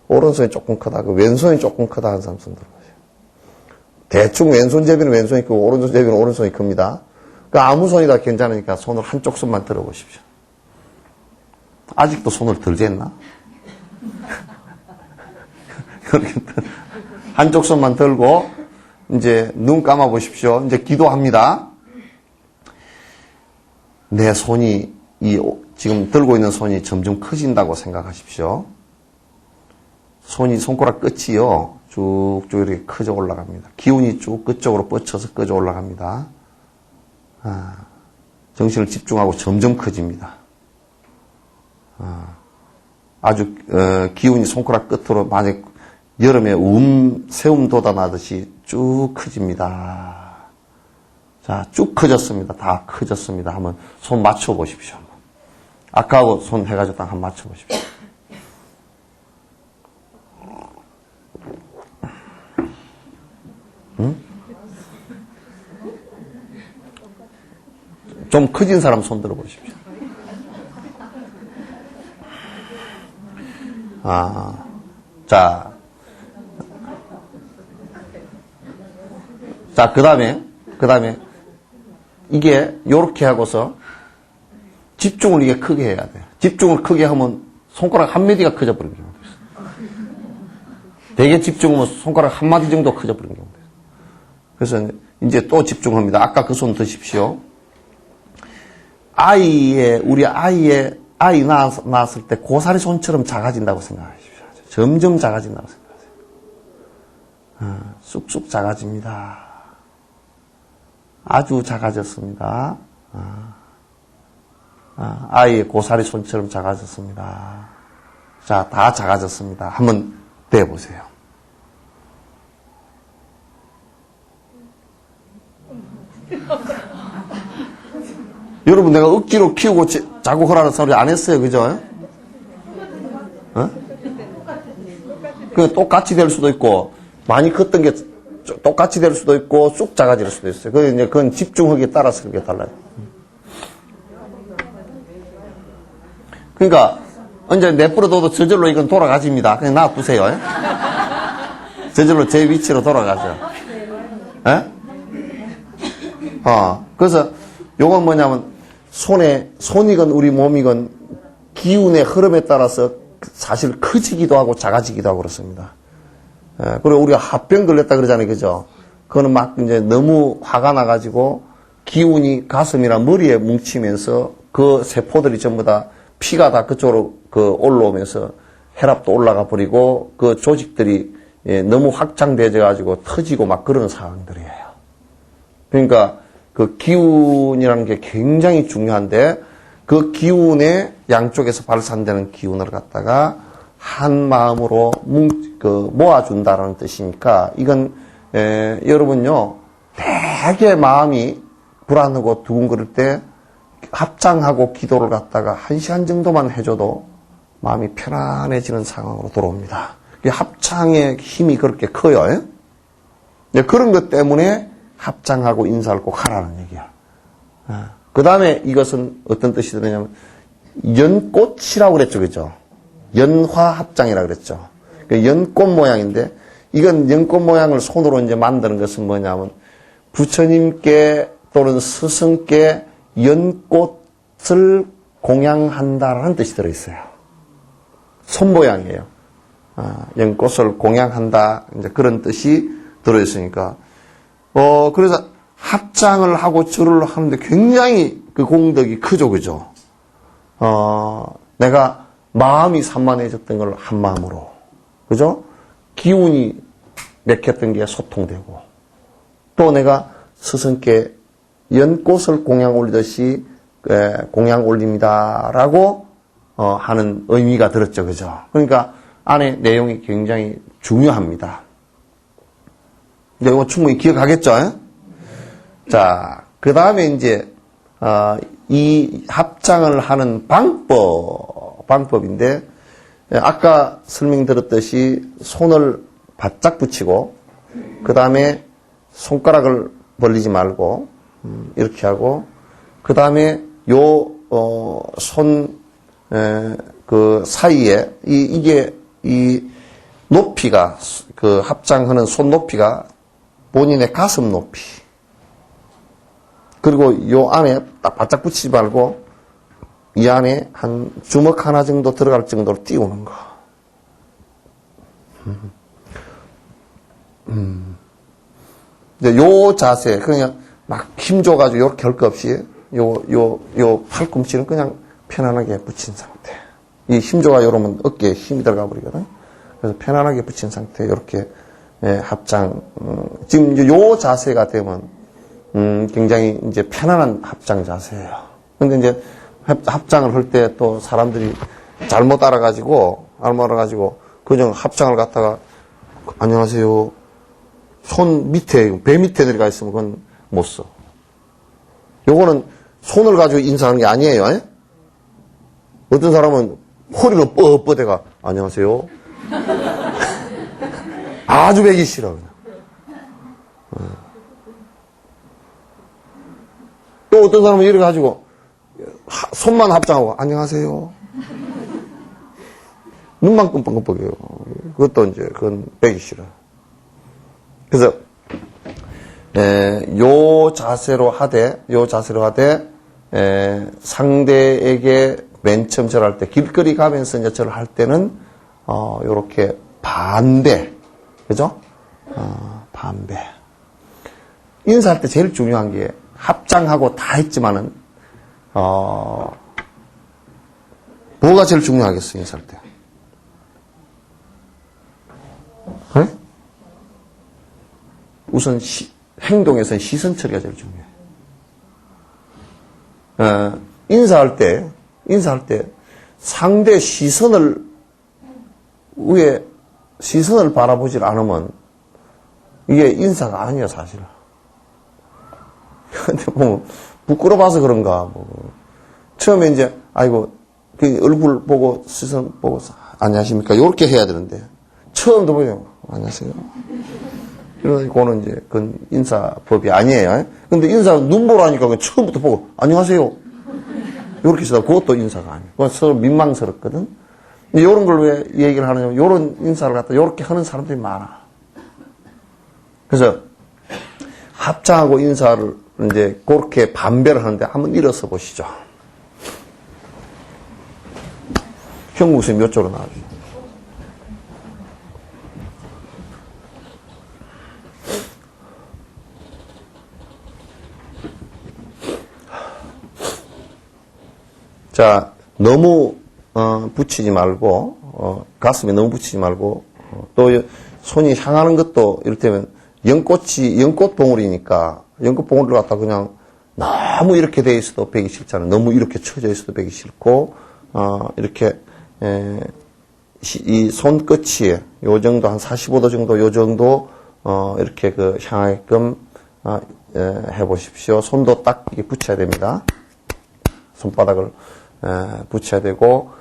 오른손이 조금 크다. 그 왼손이 조금 크다 하는 사람 손 들어보세요. 대충 왼손 제비는 왼손이 크고, 오른손 제비는 오른손이 큽니다. 그 아무 손이 다 괜찮으니까 손을 한쪽 손만 들어보십시오. 아직도 손을 덜 쟀나? 한쪽 손만 들고, 이제 눈 감아 보십시오. 이제 기도합니다. 내 손이, 지금 들고 있는 손이 점점 커진다고 생각하십시오. 손가락 끝이요. 쭉쭉 이렇게 커져 올라갑니다. 기운이 쭉 끝쪽으로 뻗쳐서 꺼져 올라갑니다. 정신을 집중하고 점점 커집니다. 아주 기운이 손가락 끝으로 만약 여름에 새움 돋아나듯이 쭉 커집니다. 자, 쭉 커졌습니다. 다 커졌습니다. 한번 손 맞춰 보십시오. 아까하고 손 해가지고 딱 한번 맞춰 보십시오. 응? 좀 커진 사람 손 들어 보십시오. 자, 그 다음에, 이게, 요렇게 하고서, 집중을 이게 크게 해야 돼요. 집중을 크게 하면, 손가락 한 마디가 커져버리는 경우도 있어요. 되게 집중하면 손가락 한 마디 정도 커져버리는 경우도 있어요. 그래서, 이제 또 집중합니다. 아까 그 손 드십시오. 우리 아이 낳았을 때 고사리 손처럼 작아진다고 생각하십시오. 점점 작아진다고 생각하세요. 쑥쑥 작아집니다. 아주 작아졌습니다. 아이의 고사리 손처럼 작아졌습니다. 자, 다 작아졌습니다. 한번 대보세요. 여러분, 내가 억지로 키우고 자고 하라는 소리 안 했어요. 그죠? 그 똑같이 될 수도 있고, 많이 컸던 게 똑같이 될 수도 있고, 쑥 작아질 수도 있어요. 그건 집중하기에 따라서 그게 달라요. 그러니까, 이제 내버려둬도 저절로 이건 돌아가집니다. 그냥 놔두세요. 저절로 제 위치로 돌아가죠. 그래서, 요건 뭐냐면, 손이건 우리 몸이건 기운의 흐름에 따라서 사실 커지기도 하고 작아지기도 하고 그렇습니다. 그리고 우리가 합병 걸렸다 그러잖아요. 그죠? 그거는 막 이제 너무 화가 나가지고 기운이 가슴이나 머리에 뭉치면서 그 세포들이 전부 다 피가 다 그쪽으로 올라오면서 혈압도 올라가 버리고 그 조직들이 너무 확장되어 가지고 터지고 막 그런 상황들이에요. 그러니까 그 기운이라는 게 굉장히 중요한데 그 기운의 양쪽에서 발산되는 기운을 갖다가 한 마음으로 모아준다라는 뜻이니까 이건 여러분요 되게 마음이 불안하고 두근거릴 때 합장하고 기도를 갖다가 1시간 정도만 해줘도 마음이 편안해지는 상황으로 들어옵니다. 합장의 힘이 그렇게 커요. 그런 것 때문에 합장하고 인사를 꼭 하라는 얘기야. 그 다음에 이것은 어떤 뜻이 되냐면 연꽃이라고 그랬죠. 그죠? 연화합장이라고 그랬죠. 연꽃 모양인데 이건 연꽃 모양을 손으로 이제 만드는 것은 뭐냐면 부처님께 또는 스승께 연꽃을 공양한다라는 뜻이 들어있어요. 손 모양이에요. 연꽃을 공양한다. 이제 그런 뜻이 들어있으니까 그래서 합장을 하고 절을 하는데 굉장히 그 공덕이 크죠, 그죠? 내가 마음이 산만해졌던 걸 한 마음으로, 그죠? 기운이 맥혔던 게 소통되고, 또 내가 스승께 연꽃을 공양 올리듯이 공양 올립니다라고 하는 의미가 들었죠, 그죠? 그러니까 안에 내용이 굉장히 중요합니다. 이거 충분히 기억하겠죠? 자, 그 다음에 이제, 이 합장을 하는 방법인데, 아까 설명드렸듯이 손을 바짝 붙이고, 그 다음에 손가락을 벌리지 말고, 이렇게 하고, 그 다음에 그 사이에, 이 높이가, 그 합장하는 손 높이가 본인의 가슴 높이. 그리고 요 안에 딱 바짝 붙이지 말고 이 안에 한 주먹 하나 정도 들어갈 정도로 띄우는 거. 이제 요 자세, 그냥 막 힘줘가지고 이렇게 할 거 없이 요 팔꿈치는 그냥 편안하게 붙인 상태. 이 힘줘가 이러면 어깨에 힘이 들어가 버리거든. 그래서 편안하게 붙인 상태, 이렇게 합장. 지금 이제 요 자세가 되면 굉장히 이제 편안한 합장 자세예요. 근데 이제 합장을 할 때 또 사람들이 잘못 알아가지고 그냥 합장을 갖다가 안녕하세요. 손 밑에, 배 밑에 내려가 있으면 그건 못 써. 요거는 손을 가지고 인사하는 게 아니에요. 에? 어떤 사람은 허리로 뻣뻣해가 안녕하세요. 아주 배기 싫어. 그냥. 또 어떤 사람은 이렇게 가지고 손만 합장하고 안녕하세요. 눈만 끔뻑끔뻑해요. 그것도 이제, 그건 빼기 싫어. 그래서, 요 자세로 하되, 상대에게 맨 처음 절할 때, 길거리 가면서 이제 절할 때는, 요렇게 반배. 그죠? 반배. 인사할 때 제일 중요한 게, 합장하고 다 했지만은, 뭐가 제일 중요하겠어, 인사할 때? 네? 우선 행동에서는 시선 처리가 제일 중요해. 인사할 때 상대 시선을 바라보질 않으면 이게 인사가 아니야, 사실은. 근데 뭐, 부끄러워서 그런가, 뭐. 처음에 이제, 아이고, 얼굴 보고, 시선 보고, 안녕하십니까? 요렇게 해야 되는데, 처음도 보면, 안녕하세요. 그거는 이제, 그건 인사법이 아니에요. 근데 인사 눈 보라니까 그냥 처음부터 보고, 안녕하세요. 요렇게 해서 그것도 인사가 아니에요. 그건 서로 민망스럽거든. 근데 요런 걸 왜 얘기를 하느냐면, 요런 인사를 갖다 요렇게 하는 사람들이 많아. 그래서, 합장하고 인사를 이제 그렇게 반배를 하는데 한번 일어서 보시죠. 형국 선생님 이쪽으로 나와주세요. 자, 너무 붙이지 말고 가슴에 너무 붙이지 말고 또 손이 향하는 것도 이를테면 연꽃 봉우리니까 연꽃 봉우리를 갖다 그냥 너무 이렇게 돼 있어도 배기 싫잖아요. 너무 이렇게 쳐져 있어도 배기 싫고 이렇게 이 손끝이 요 정도 한 45도 정도 요 정도 이렇게 그 향하게끔 해 보십시오. 손도 딱 이렇게 붙여야 됩니다. 손바닥을 붙여야 되고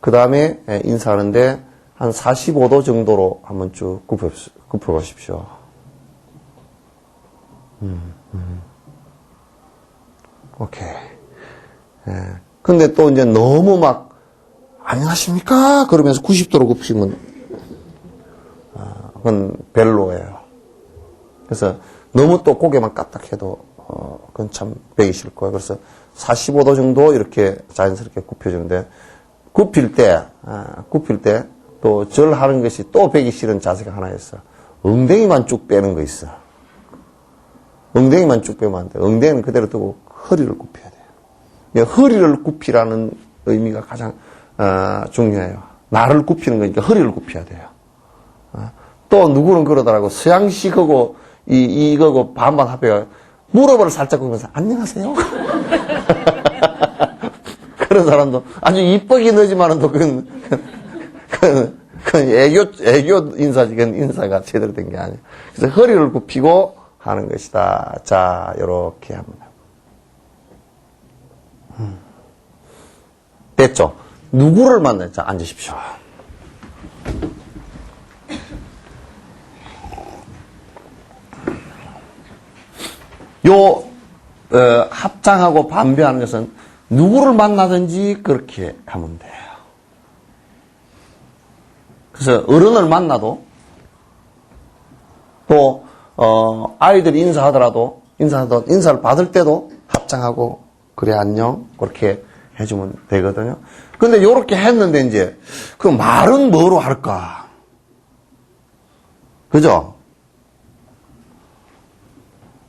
그 다음에 인사하는데 한 45도 정도로 한번 쭉 굽혀 보십시오. 오케이. 근데 또 이제 너무 막 안녕하십니까? 그러면서 90도로 굽히면 그건 별로예요. 그래서 너무 또 고개만 까딱해도 그건 참 배기 싫고요. 그래서 45도 정도 이렇게 자연스럽게 굽혀주는데 굽힐 때 또 절하는 것이 또 배기 싫은 자세가 하나 있어. 엉덩이만 쭉 빼는 거 있어. 엉덩이만 쭉 빼면 안 돼. 엉덩이는 그대로 두고 허리를 굽혀야 돼요. 허리를 굽히라는 의미가 가장 중요해요. 나를 굽히는 거니까 허리를 굽혀야 돼요. 또 누구는 그러더라고. 서양식하고 이거고 반반 합해가 무릎을 살짝 굽으면서 안녕하세요. 그런 사람도 아주 이쁘긴 하지만은 또 그건 애교 인사지. 그건 인사가 제대로 된 게 아니에요. 그래서 허리를 굽히고 하는 것이다. 자, 요렇게 합니다. 됐죠? 누구를 만나요? 자, 앉으십시오. 합장하고 반배하는 것은 누구를 만나든지 그렇게 하면 돼요. 그래서 어른을 만나도 또 아이들이 인사하더라도 인사를 받을 때도 합장하고 그래 안녕 그렇게 해주면 되거든요. 근데 요렇게 했는데 이제 그 말은 뭐로 할까? 그죠?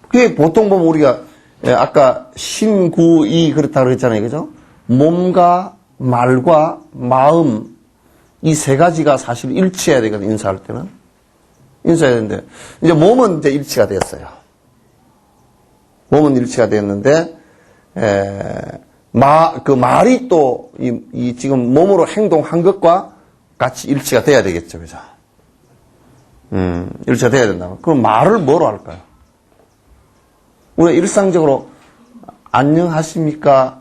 그게 보통 보면 우리가 아까 신구이 그렇다 그랬잖아요. 그죠? 몸과 말과 마음 이 세 가지가 사실 일치해야 되거든요. 인사할 때는. 인사해야 되는데 이제 몸은 이제 일치가 됐어요. 몸은 일치가 됐는데 그 말이 또 이 지금 몸으로 행동한 것과 같이 일치가 돼야 되겠죠. 그죠? 일치가 돼야 된다면 그럼 말을 뭐로 할까요? 우리가 일상적으로 안녕하십니까?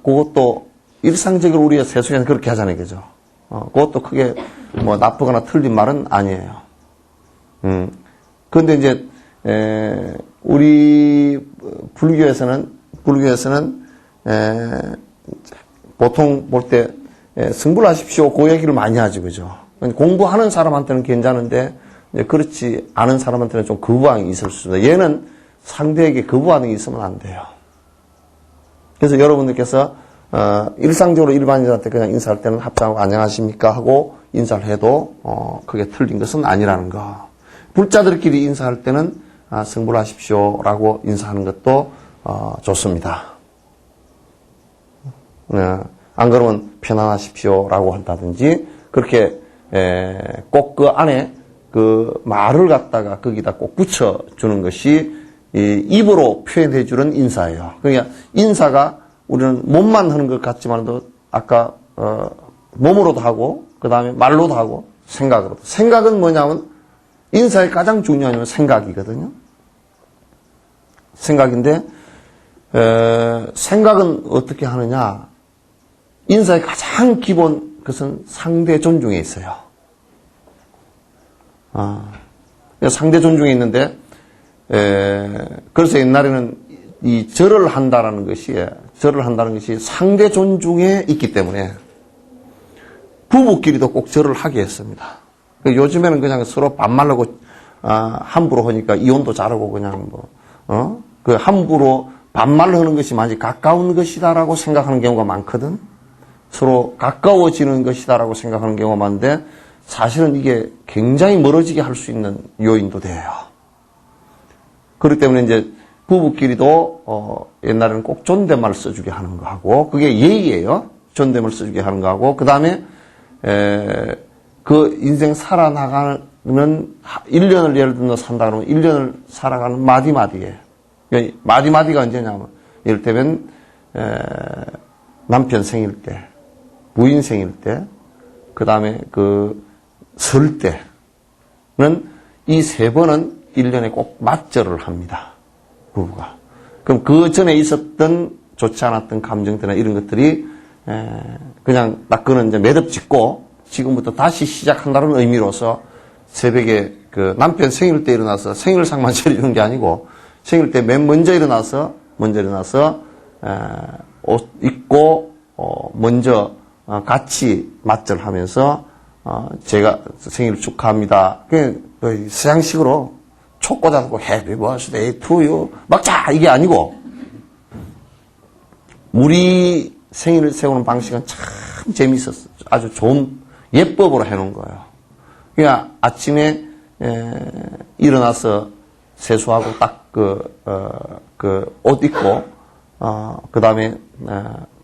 그것도 일상적으로 우리가 세속에서 그렇게 하잖아요. 그죠? 그것도 크게 뭐 나쁘거나 틀린 말은 아니에요. 그런데 이제 우리 불교에서는 보통 볼 때 승불하십시오. 그 얘기를 많이 하죠. 그죠? 공부하는 사람한테는 괜찮은데, 이제 그렇지 않은 사람한테는 좀 거부감이 있을 수 있습니다. 얘는 상대에게 거부하는 게 있으면 안 돼요. 그래서 여러분들께서, 일상적으로 일반인한테 그냥 인사할 때는 합장하고 안녕하십니까 하고 인사를 해도, 그게 틀린 것은 아니라는 거. 불자들끼리 인사할 때는, 승불하십시오 라고 인사하는 것도, 좋습니다. 안 그러면 편안하십시오 라고 한다든지, 그렇게, 꼭 그 안에 그 말을 갖다가 거기다 꼭 붙여주는 것이 입으로 표현해주는 인사예요. 그러니까 인사가 우리는 몸만 하는 것 같지만도 아까, 몸으로도 하고, 그 다음에 말로도 하고, 생각으로도. 생각은 뭐냐면 인사의 가장 중요한 건 생각이거든요. 생각인데, 생각은 어떻게 하느냐. 인사의 가장 기본, 그것은 상대 존중에 있어요. 상대 존중에 있는데, 그래서 옛날에는 이 절을 한다는 것이 상대 존중에 있기 때문에 부부끼리도 꼭 절을 하게 했습니다. 요즘에는 그냥 서로 반말하고, 함부로 하니까 이혼도 잘하고 그냥 그 함부로 반말을 하는 것이 많이 가까운 것이다라고 생각하는 경우가 많거든. 서로 가까워지는 것이다라고 생각하는 경우가 많은데 사실은 이게 굉장히 멀어지게 할 수 있는 요인도 돼요. 그렇기 때문에 이제 부부끼리도 옛날에는 꼭 존댓말을 써주게 하는 거 하고 그게 예의예요. 존댓말 써주게 하는 거 하고 그 다음에 그 인생 살아나가는 1년을 예를 들어 산다 그러면 1년을 살아가는 마디마디예요. 마디마디가 언제냐면 이를테면 남편 생일 때, 부인 생일 때, 그 다음에 설 때는 이 세 번은 1년에 꼭 맞절을 합니다. 부부가. 그럼 그 전에 있었던 좋지 않았던 감정들이나 이런 것들이 그냥 딱 그는 이제 매듭 짓고 지금부터 다시 시작한다는 의미로서 새벽에 그 남편 생일 때 일어나서 생일상만 차리는 게 아니고 생일 때 맨 먼저 일어나서 옷 입고 먼저 같이 맞절하면서 제가 생일 축하합니다. 그냥 서양식으로 초 꽂아서 해피 버스데이 투 유 막자 이게 아니고 우리 생일을 세우는 방식은 참 재미있었어요. 아주 좋은 예법으로 해놓은 거예요. 그러니까 아침에 일어나서 세수하고 딱 옷 입고 그 다음에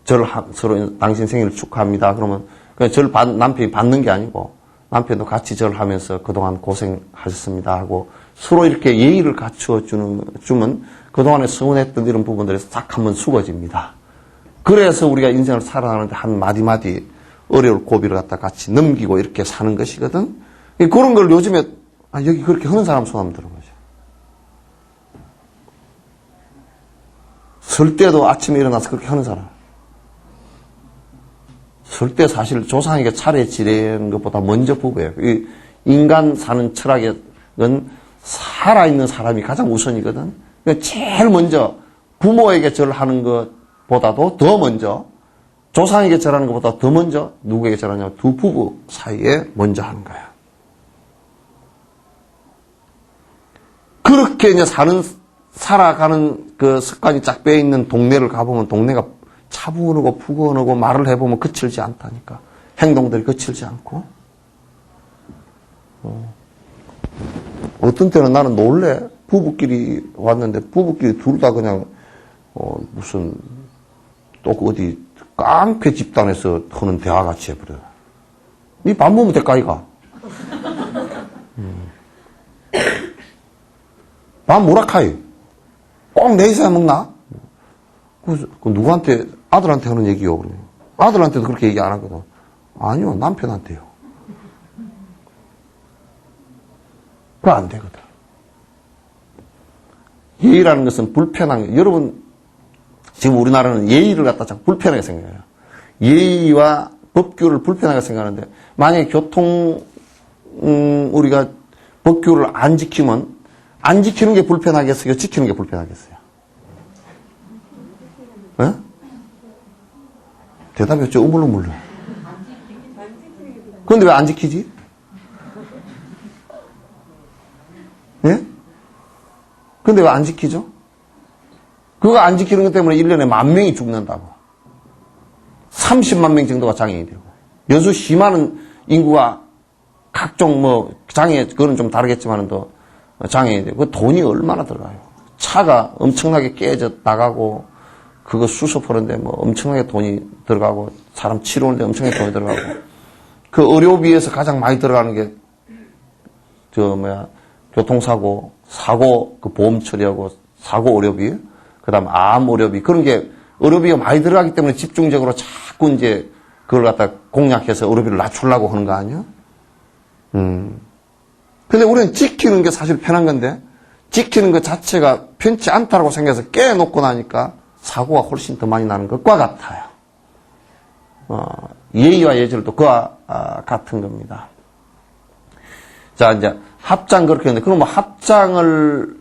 서로 당신 생일 축하합니다. 그러면 절 남편이 받는 게 아니고 남편도 같이 절 하면서 그동안 고생하셨습니다 하고 서로 이렇게 예의를 갖추어 주면 그동안에 서운했던 이런 부분들에서 싹 한번 수거집니다. 그래서 우리가 인생을 살아가는데 한 마디마디 어려울 고비를 갖다 같이 넘기고 이렇게 사는 것이거든. 그런 걸 요즘에 여기 그렇게 하는 사람 손 한번 들어보죠. 설 때도 아침에 일어나서 그렇게 하는 사람. 설 때 사실 조상에게 차례 지내는 것보다 먼저 부부예요. 인간 사는 철학은 살아있는 사람이 가장 우선이거든. 제일 먼저 부모에게 절하는 것보다도 더 먼저 조상에게 절하는 것보다 더 먼저 누구에게 절하냐면 두 부부 사이에 먼저 하는 거야. 그렇게 이제 살아가는 그 습관이 쫙 빼있는 동네를 가보면 동네가 차분하고 푸근하고 말을 해보면 거칠지 않다니까. 행동들이 거칠지 않고. 어떤 때는 나는 놀래. 부부끼리 왔는데 부부끼리 둘 다 그냥 무슨 또 어디 깡패 집단에서 하는 대화같이 해버려. 니 밥 먹으면 될까이가? 밥 뭐라카이? 꼭 내 있어야 먹나? 그래서 누구한테 아들한테 하는 얘기요. 그러면 아들한테도 그렇게 얘기 안 하거든. 아니요, 남편한테요. 그거 안 되거든. 예의라는 것은 불편한 게, 여러분, 지금 우리나라는 예의를 갖다 자꾸 불편하게 생각해요. 예의와 법규를 불편하게 생각하는데, 만약에 우리가 법규를 안 지키면, 안 지키는 게 불편하겠어요? 지키는 게 불편하겠어요? 네? 대답이 어째 우물우물해. 그런데 왜 안 지키지? 예? 근데 왜 안 지키죠? 그거 안 지키는 것 때문에 1년에 10,000명이 죽는다고. 30만 명 정도가 장애인이 되고. 여수시 많은 인구가 각종 장애, 그거는 좀 다르겠지만 또 장애인이 되고. 그 돈이 얼마나 들어가요. 차가 엄청나게 깨져 나가고, 그거 수습하는데 엄청나게 돈이 들어가고, 사람 치료하는데 엄청나게 돈이 들어가고. 그 의료비에서 가장 많이 들어가는 게, 교통사고, 사고, 그 보험 처리하고, 사고 의료비, 그 다음 암 의료비, 그런 게 의료비가 많이 들어가기 때문에 집중적으로 자꾸 이제 그걸 갖다 공략해서 의료비를 낮추려고 하는 거 아니야? 근데 우리는 지키는 게 사실 편한 건데, 지키는 것 자체가 편치 않다고 생각해서 깨놓고 나니까 사고가 훨씬 더 많이 나는 것과 같아요. 예의와 예절도 그와 같은 겁니다. 자, 이제 합장 그렇게 했는데, 그럼 합장을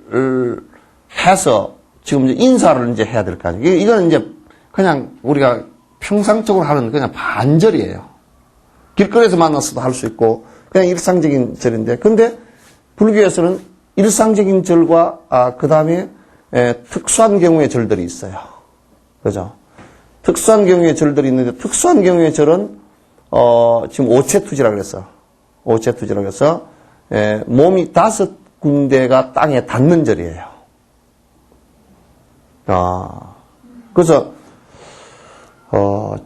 해서 지금 이제 인사를 이제 해야 될 거 아니에요. 이거는 이제 그냥 우리가 평상적으로 하는 그냥 반절이에요. 길거리에서 만났어도 할 수 있고, 그냥 일상적인 절인데, 근데 불교에서는 일상적인 절과, 그 다음에, 특수한 경우의 절들이 있어요. 그죠? 특수한 경우의 절들이 있는데, 특수한 경우의 절은, 지금 오체투지라고 그랬어. 오체투지라고 해서, 몸이 5군데가 땅에 닿는 절이에요. 그래서,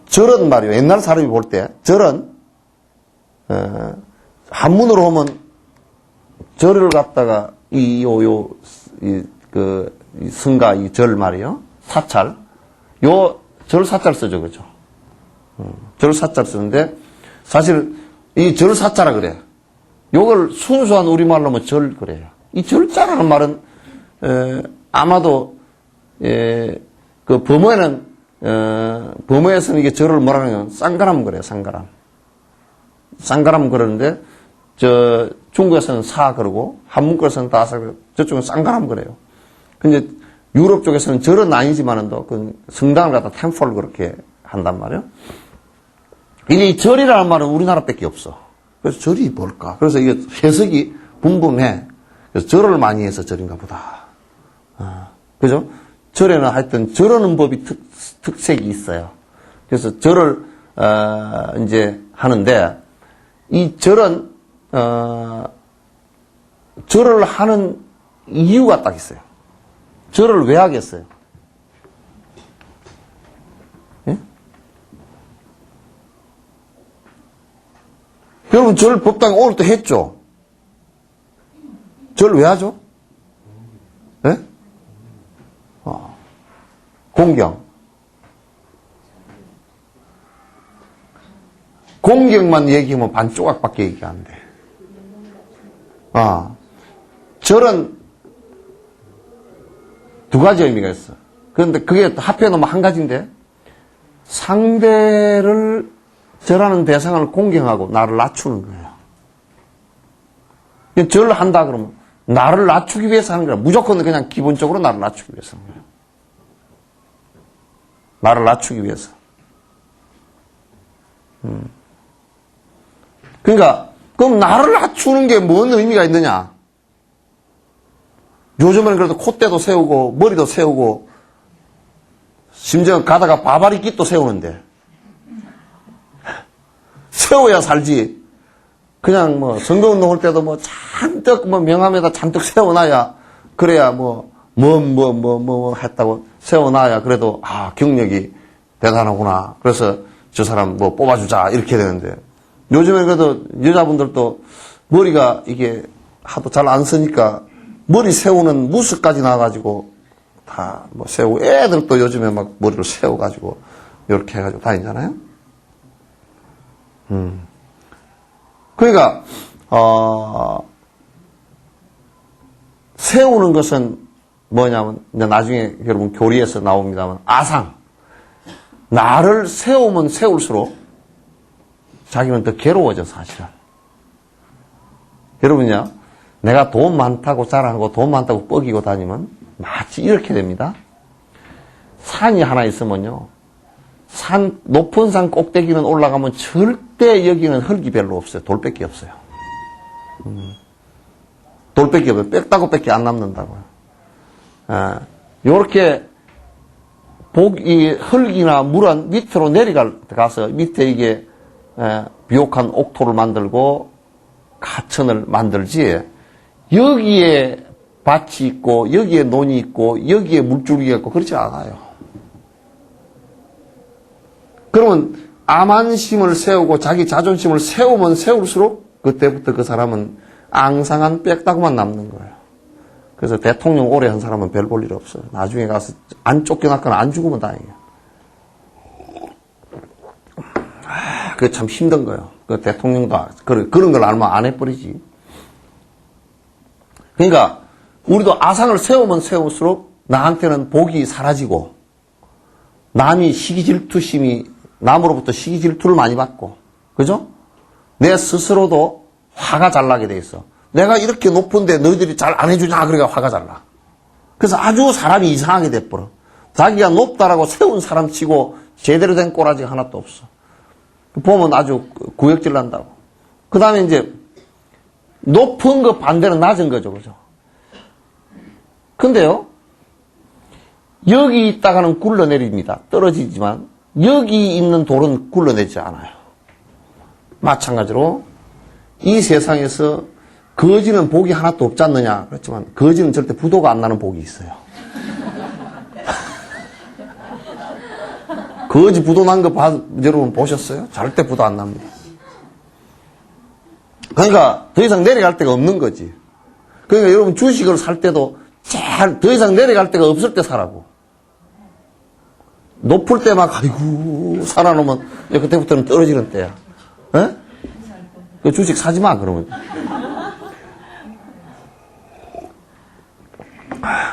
절은 말이에요. 옛날 사람이 볼 때, 절은, 한문으로 하면, 절을 갖다가, 이 승가, 이 절 말이에요. 사찰. 절 사찰 쓰죠, 그죠? 절 사찰 쓰는데, 사실, 이 절 사찰라 그래. 요걸 순수한 우리말로 하면 절 그래요. 이 절자라는 말은, 아마도, 그 범어에서는 이게 절을 뭐라 하냐면, 쌍가람 그래요, 쌍가람. 쌍가람 그러는데, 중국에서는 사 그러고, 한문권에서는 다사 그러고, 저쪽은 쌍가람 그래요. 근데 유럽 쪽에서는 절은 아니지만은도, 그 성당을 갖다 템플 그렇게 한단 말이에요. 이 절이라는 말은 우리나라밖에 없어. 그래서 절이 뭘까? 그래서 이게 해석이 분분해. 그래서 절을 많이 해서 절인가 보다. 그죠? 절에는 하여튼 절하는 법이 특색이 있어요. 그래서 절을, 이제 하는데, 이 절은, 절을 하는 이유가 딱 있어요. 절을 왜 하겠어요? 예? 여러분, 절 법당 오늘 또 했죠? 절 왜 하죠? 예? 공경. 공경만 얘기하면 반 조각밖에 얘기 안 돼. 절은 두 가지 의미가 있어. 그런데 그게 합해놓으면 한 가지인데, 상대를, 절하는 대상을 공경하고 나를 낮추는 거예요. 절을 한다 그러면 나를 낮추기 위해서 하는 거야. 무조건 그냥 기본적으로 나를 낮추기 위해서 하는 거예요. 나를 낮추기 위해서. 그러니까, 그럼 나를 낮추는 게 뭔 의미가 있느냐? 요즘은 그래도 콧대도 세우고, 머리도 세우고, 심지어 가다가 바바리 깃도 세우는데. 세워야 살지. 그냥 선거운동 할 때도 잔뜩 명함에다 잔뜩 세워놔야, 그래야 했다고 세워놔야 그래도, 경력이 대단하구나. 그래서 저 사람 뽑아주자. 이렇게 되는데. 요즘에 그래도 여자분들도 머리가 이게 하도 잘 안 쓰니까 머리 세우는 무스까지 나와가지고 다 세우고, 애들도 요즘에 막 머리를 세워가지고 이렇게 해가지고 다니잖아요. 그러니까, 세우는 것은 뭐냐면, 이제 나중에 여러분 교리에서 나옵니다만, 아상. 나를 세우면 세울수록 자기는 더 괴로워져, 사실은. 여러분요, 내가 돈 많다고 자랑하고 돈 많다고 뻐기고 다니면 마치 이렇게 됩니다. 산이 하나 있으면요, 높은 산 꼭대기는 올라가면 절대 여기는 흙이 별로 없어요. 돌밖에 없어요. 돌밖에 없어요. 빽다구밖에 안 남는다고요. 요렇게 이 흙이나 물은 밑으로 내려가서 밑에 이게 비옥한 옥토를 만들고 가천을 만들지, 여기에 밭이 있고 여기에 논이 있고 여기에 물줄기가 있고 그렇지 않아요. 그러면 암한심을 세우고 자기 자존심을 세우면 세울수록 그때부터 그 사람은 앙상한 빽다구만 남는 거예요. 그래서 대통령 오래 한 사람은 별 볼 일 없어요. 나중에 가서 안 쫓겨났거나 안 죽으면 다행이에요. 그게 참 힘든 거예요. 그 대통령도 그런 걸 알면 안 해버리지. 그러니까 우리도 아상을 세우면 세울수록 나한테는 복이 사라지고, 남이 시기질투심이, 남으로부터 시기질투를 많이 받고, 그죠? 내 스스로도 화가 잘 나게 돼 있어. 내가 이렇게 높은데 너희들이 잘 안 해주냐? 그러니까 화가 잘 나. 그래서 아주 사람이 이상하게 돼버려. 자기가 높다라고 세운 사람 치고 제대로 된 꼬라지가 하나도 없어. 보면 아주 구역질 난다고. 그 다음에 이제 높은 거 반대는 낮은 거죠. 그죠? 근데요, 여기 있다가는 굴러내립니다. 떨어지지만 여기 있는 돌은 굴러내지 않아요. 마찬가지로 이 세상에서 거지는 복이 하나도 없지 않느냐. 그렇지만 거지는 절대 부도가 안 나는 복이 있어요. 거지 부도 난 거 여러분 보셨어요? 절대 부도 안 납니다. 그러니까 더 이상 내려갈 데가 없는 거지. 그러니까 여러분 주식을 살 때도 더 이상 내려갈 데가 없을 때 사라고. 높을 때 막 아이고 살아놓으면 그때부터는 떨어지는 때야. 에? 그 주식 사지 마 그러면.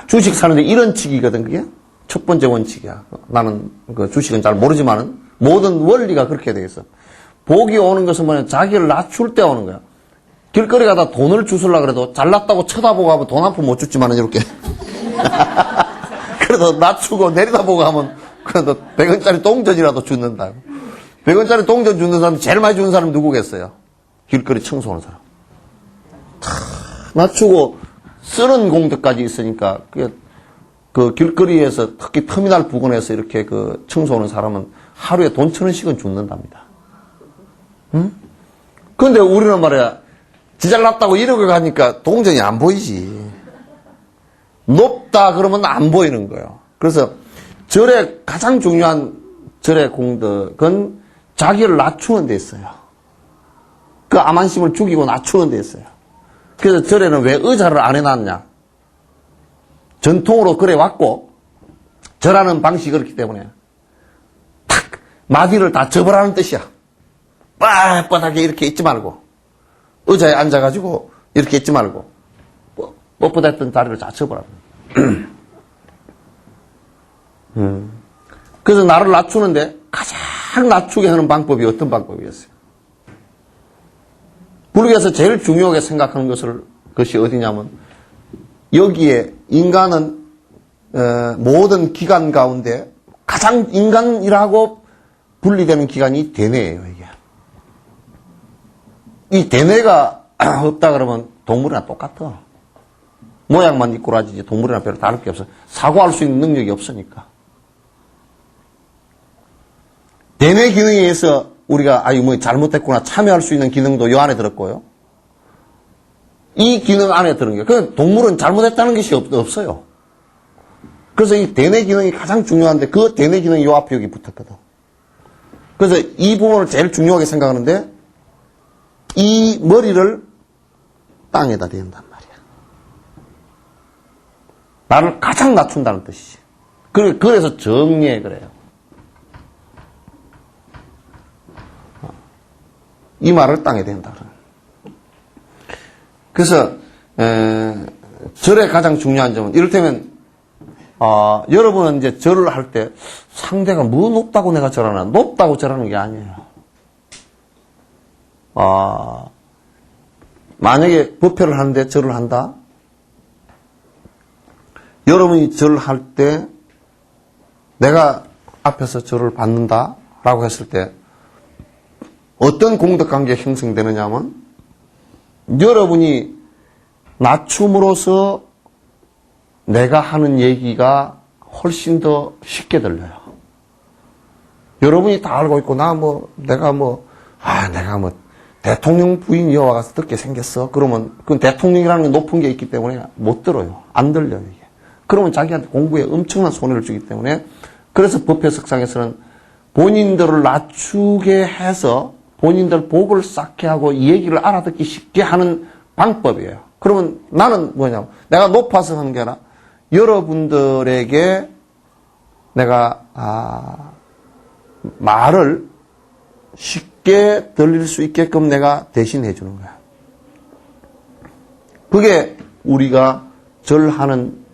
주식 사는데 이런 칙이거든 그게. 첫 번째 원칙이야. 나는 그 주식은 잘 모르지만은 모든 원리가 그렇게 돼 있어. 복이 오는 것은 뭐냐, 자기를 낮출 때 오는 거야. 길거리 가다 돈을 주술라 그래도 잘났다고 쳐다보고 하면 돈 한 푼 못 줬지만은 이렇게 그래도 낮추고 내려다보고 하면 그래도 100원짜리 동전이라도 주는다. 100원짜리 동전 주는 사람 제일 많이 주는 사람이 누구겠어요? 길거리 청소하는 사람. 낮추고 쓰는 공덕까지 있으니까 그 길거리에서 특히 터미널 부근에서 이렇게 그 청소하는 사람은 하루에 돈 1,000원씩은 죽는답니다. 응? 근데 우리는 말이야, 지잘났다고 이러고 가니까 동전이 안 보이지. 높다 그러면 안 보이는 거예요. 그래서 절의 가장 중요한 절의 공덕은 자기를 낮추는 데 있어요. 그 암한심을 죽이고 낮추는 데 있어요. 그래서 절에는 왜 의자를 안 해놨냐? 전통으로 그래 왔고, 절하는 방식이 그렇기 때문에 탁 마디를 다 접으라는 뜻이야. 빳빳하게 이렇게 있지 말고, 의자에 앉아가지고 이렇게 있지 말고 뻣뻣했던 다리를 다 접으라고. 그래서 나를 낮추는데 가장 낮추게 하는 방법이 어떤 방법이었어요? 불교에서 제일 중요하게 생각하는 것이 어디냐면, 여기에 인간은 모든 기관 가운데 가장 인간이라고 분리되는 기관이 대뇌예요. 이게. 이 대뇌가 없다 그러면 동물이랑 똑같아. 모양만 이꼬라지지 동물이랑 별로 다를 게 없어. 사고할 수 있는 능력이 없으니까. 대뇌 기능에 의해서 우리가 잘못했구나 참여할 수 있는 기능도 이 안에 들었고요. 이 기능 안에 들은 거예요. 그 동물은 잘못했다는 것이 없어요. 그래서 이 대뇌 기능이 가장 중요한데 그 대뇌 기능이 요 앞에 여기 붙었거든. 그래서 이 부분을 제일 중요하게 생각하는데 이 머리를 땅에다 대는단 말이야. 나를 가장 낮춘다는 뜻이지. 그래서 정리해 그래요. 이 말을 땅에 대는다 그래요. 그래서 절의 가장 중요한 점은 이를테면 여러분은 이제 절을 할 때 상대가 뭐 높다고 내가 절하나, 높다고 절하는 게 아니에요. 만약에 법회를 하는데 절을 한다. 여러분이 절을 할 때 내가 앞에서 절을 받는다라고 했을 때 어떤 공덕관계가 형성되느냐 하면 여러분이 낮춤으로써 내가 하는 얘기가 훨씬 더 쉽게 들려요. 여러분이 다 알고 있고 내가 대통령 부인 여와 가서 듣게 생겼어. 그러면 그건 대통령이라는 게 높은 게 있기 때문에 못 들어요. 안 들려요, 이게. 그러면 자기한테 공부에 엄청난 손해를 주기 때문에 그래서 법회석상에서는 본인들을 낮추게 해서 본인들 복을 쌓게 하고 이 얘기를 알아듣기 쉽게 하는 방법이에요. 그러면 나는 뭐냐면 내가 높아서 하는 게 아니라 여러분들에게 내가 말을 쉽게 들릴 수 있게끔 내가 대신해 주는 거야. 그게 우리가 절하는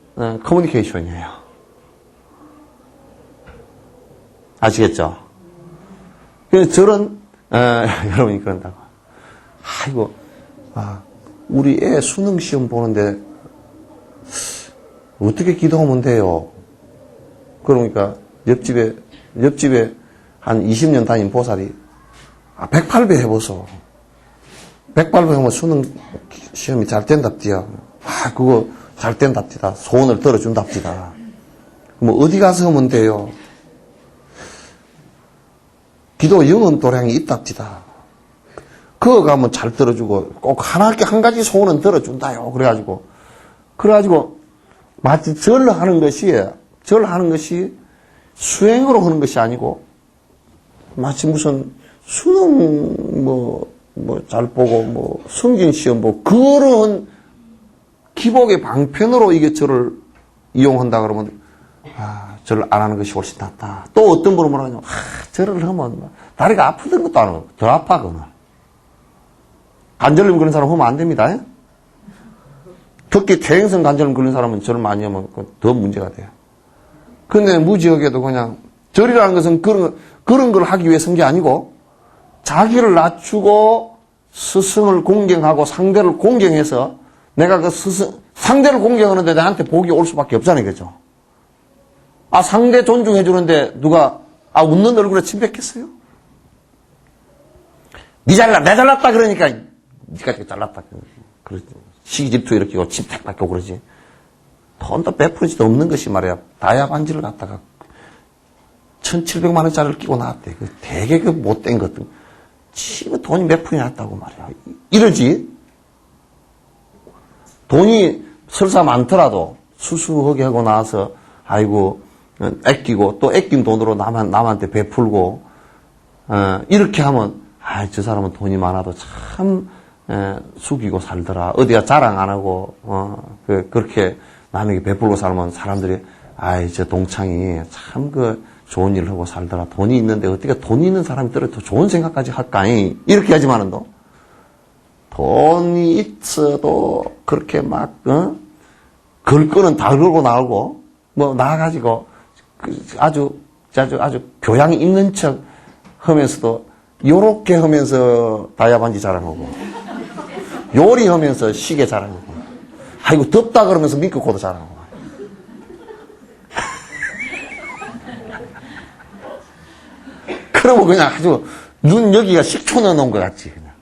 커뮤니케이션이에요. 아시겠죠? 그래서 절은 여러분이 그런다고. 아이고, 우리 애 수능 시험 보는데 어떻게 기도하면 돼요? 그러니까 옆집에 한 20년 다닌 보살이 108배 해보소. 108배 하면 수능 시험이 잘 된답디야. 그거 잘 된답디다. 소원을 들어준답디다. 뭐 어디 가서 하면 돼요? 기도 영혼 도량이 있답디다. 그거 가면 잘 들어주고 꼭 한 가지 소원은 들어준다요. 그래가지고 마치 절하는 것이 수행으로 하는 것이 아니고 마치 무슨 수능 잘 보고 성진 시험 보고 그런 기복의 방편으로 이게 절을 이용한다 그러면 절을 안 하는 것이 훨씬 낫다. 또 어떤 분은 뭐라 하냐면 절을 하면 다리가 아프던 것도 아니고 더 아파 그러면. 관절염 걸린 사람 하면 안 됩니다. 특히 퇴행성 관절염 걸린 사람은 절을 많이 하면 더 문제가 돼요. 근데 무지하게도 그냥 절이라는 것은 그런 걸 하기 위해서 한 게 아니고 자기를 낮추고 스승을 공경하고 상대를 공경해서 내가 상대를 공경하는데 나한테 복이 올 수밖에 없잖아요. 그죠? 상대 존중해 주는데 누가 웃는 얼굴에 침뱉겠어요? 니 잘났다, 내 잘났다 그러니까 니가 잘났다. 그러지. 시기 질투 일으키고 침탁 받고 그러지. 돈도 베풀지도 없는 것이 말이야. 다이아 반지를 갖다가 1,700만 원짜리를 끼고 나왔대. 되게 못된 것들. 지금 돈이 몇 푼이 났다고 말이야. 이러지. 돈이 설사 많더라도 수수하게 하고 나서 아이고 아끼고 또 아낀 돈으로 남한테 베풀고 이렇게 하면 저 사람은 돈이 많아도 참 숙이고 살더라. 어디가 자랑 안 하고 그렇게 남에게 베풀고 살면 사람들이 저 동창이 참 좋은 일을 하고 살더라. 돈이 있는데 어떻게 돈 있는 사람이 더 좋은 생각까지 할까? 이렇게 하지만은도 돈이 있어도 그렇게 걸 거는 다 걸고 나오고 나와가지고 아주 교양이 있는 척 하면서도 요렇게 하면서 다이아 반지 자랑하고 요리하면서 시계 자랑하고 아이고 덥다 그러면서 민크코도 자랑하고 그러면 그냥 아주 눈 여기가 식초 넣어놓은 것 같지 그냥.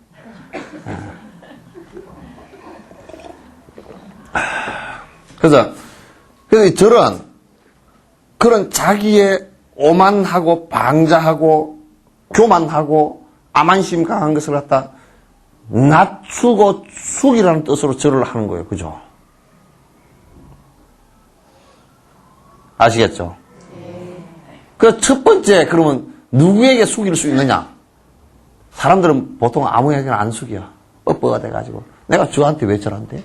그래서 저런 그런 자기의 오만하고 방자하고 교만하고 아만심 강한 것을 갖다 낮추고 숙이라는 뜻으로 절을 하는 거예요. 그죠? 아시겠죠? 그 첫 번째 그러면 누구에게 숙일 수 있느냐? 사람들은 보통 아무에게나 안 숙여. 뻣뻣가 돼가지고 내가 저한테 왜 절한대?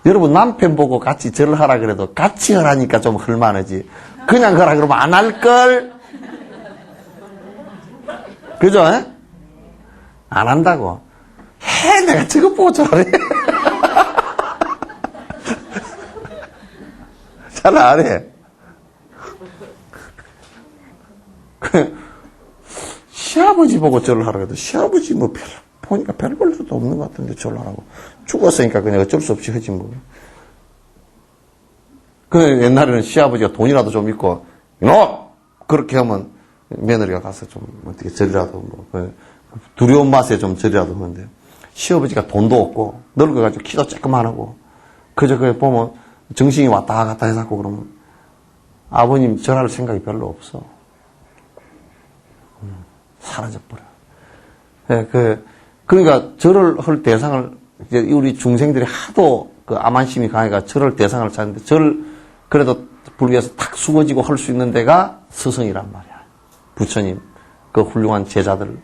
여러분 남편 보고 같이 절을 하라 그래도 같이 하라니까 좀 할만하지. 그냥 하라 그러면 안 할걸? 그죠? 안 한다고. 내가 저것 보고 절하래. 잘 안 해. 시아버지 보고 절을 하라 그래도 시아버지 보니까 별 볼수도 없는 것 같은데 절을 하라고. 죽었으니까 그냥 어쩔 수 없이 하지 뭐. 옛날에는 시아버지가 돈이라도 좀 있고, 그렇게 하면 며느리가 가서 좀 어떻게 절이라도 뭐 두려운 맛에 좀 절이라도 하는데 시아버지가 돈도 없고 늙어가지고 키도 조그만하고 그저 그게 보면 정신이 왔다 갔다 해서 그러면 아버님 절할 생각이 별로 없어. 사라져버려. 예, 그러니까 절을 할 대상을 이제 우리 중생들이 하도 그 암환심이 강해가 절을 대상을 찾는데 그래도 불교에서 탁 수거지고 할 수 있는 데가 스승이란 말이야. 부처님, 그 훌륭한 제자들,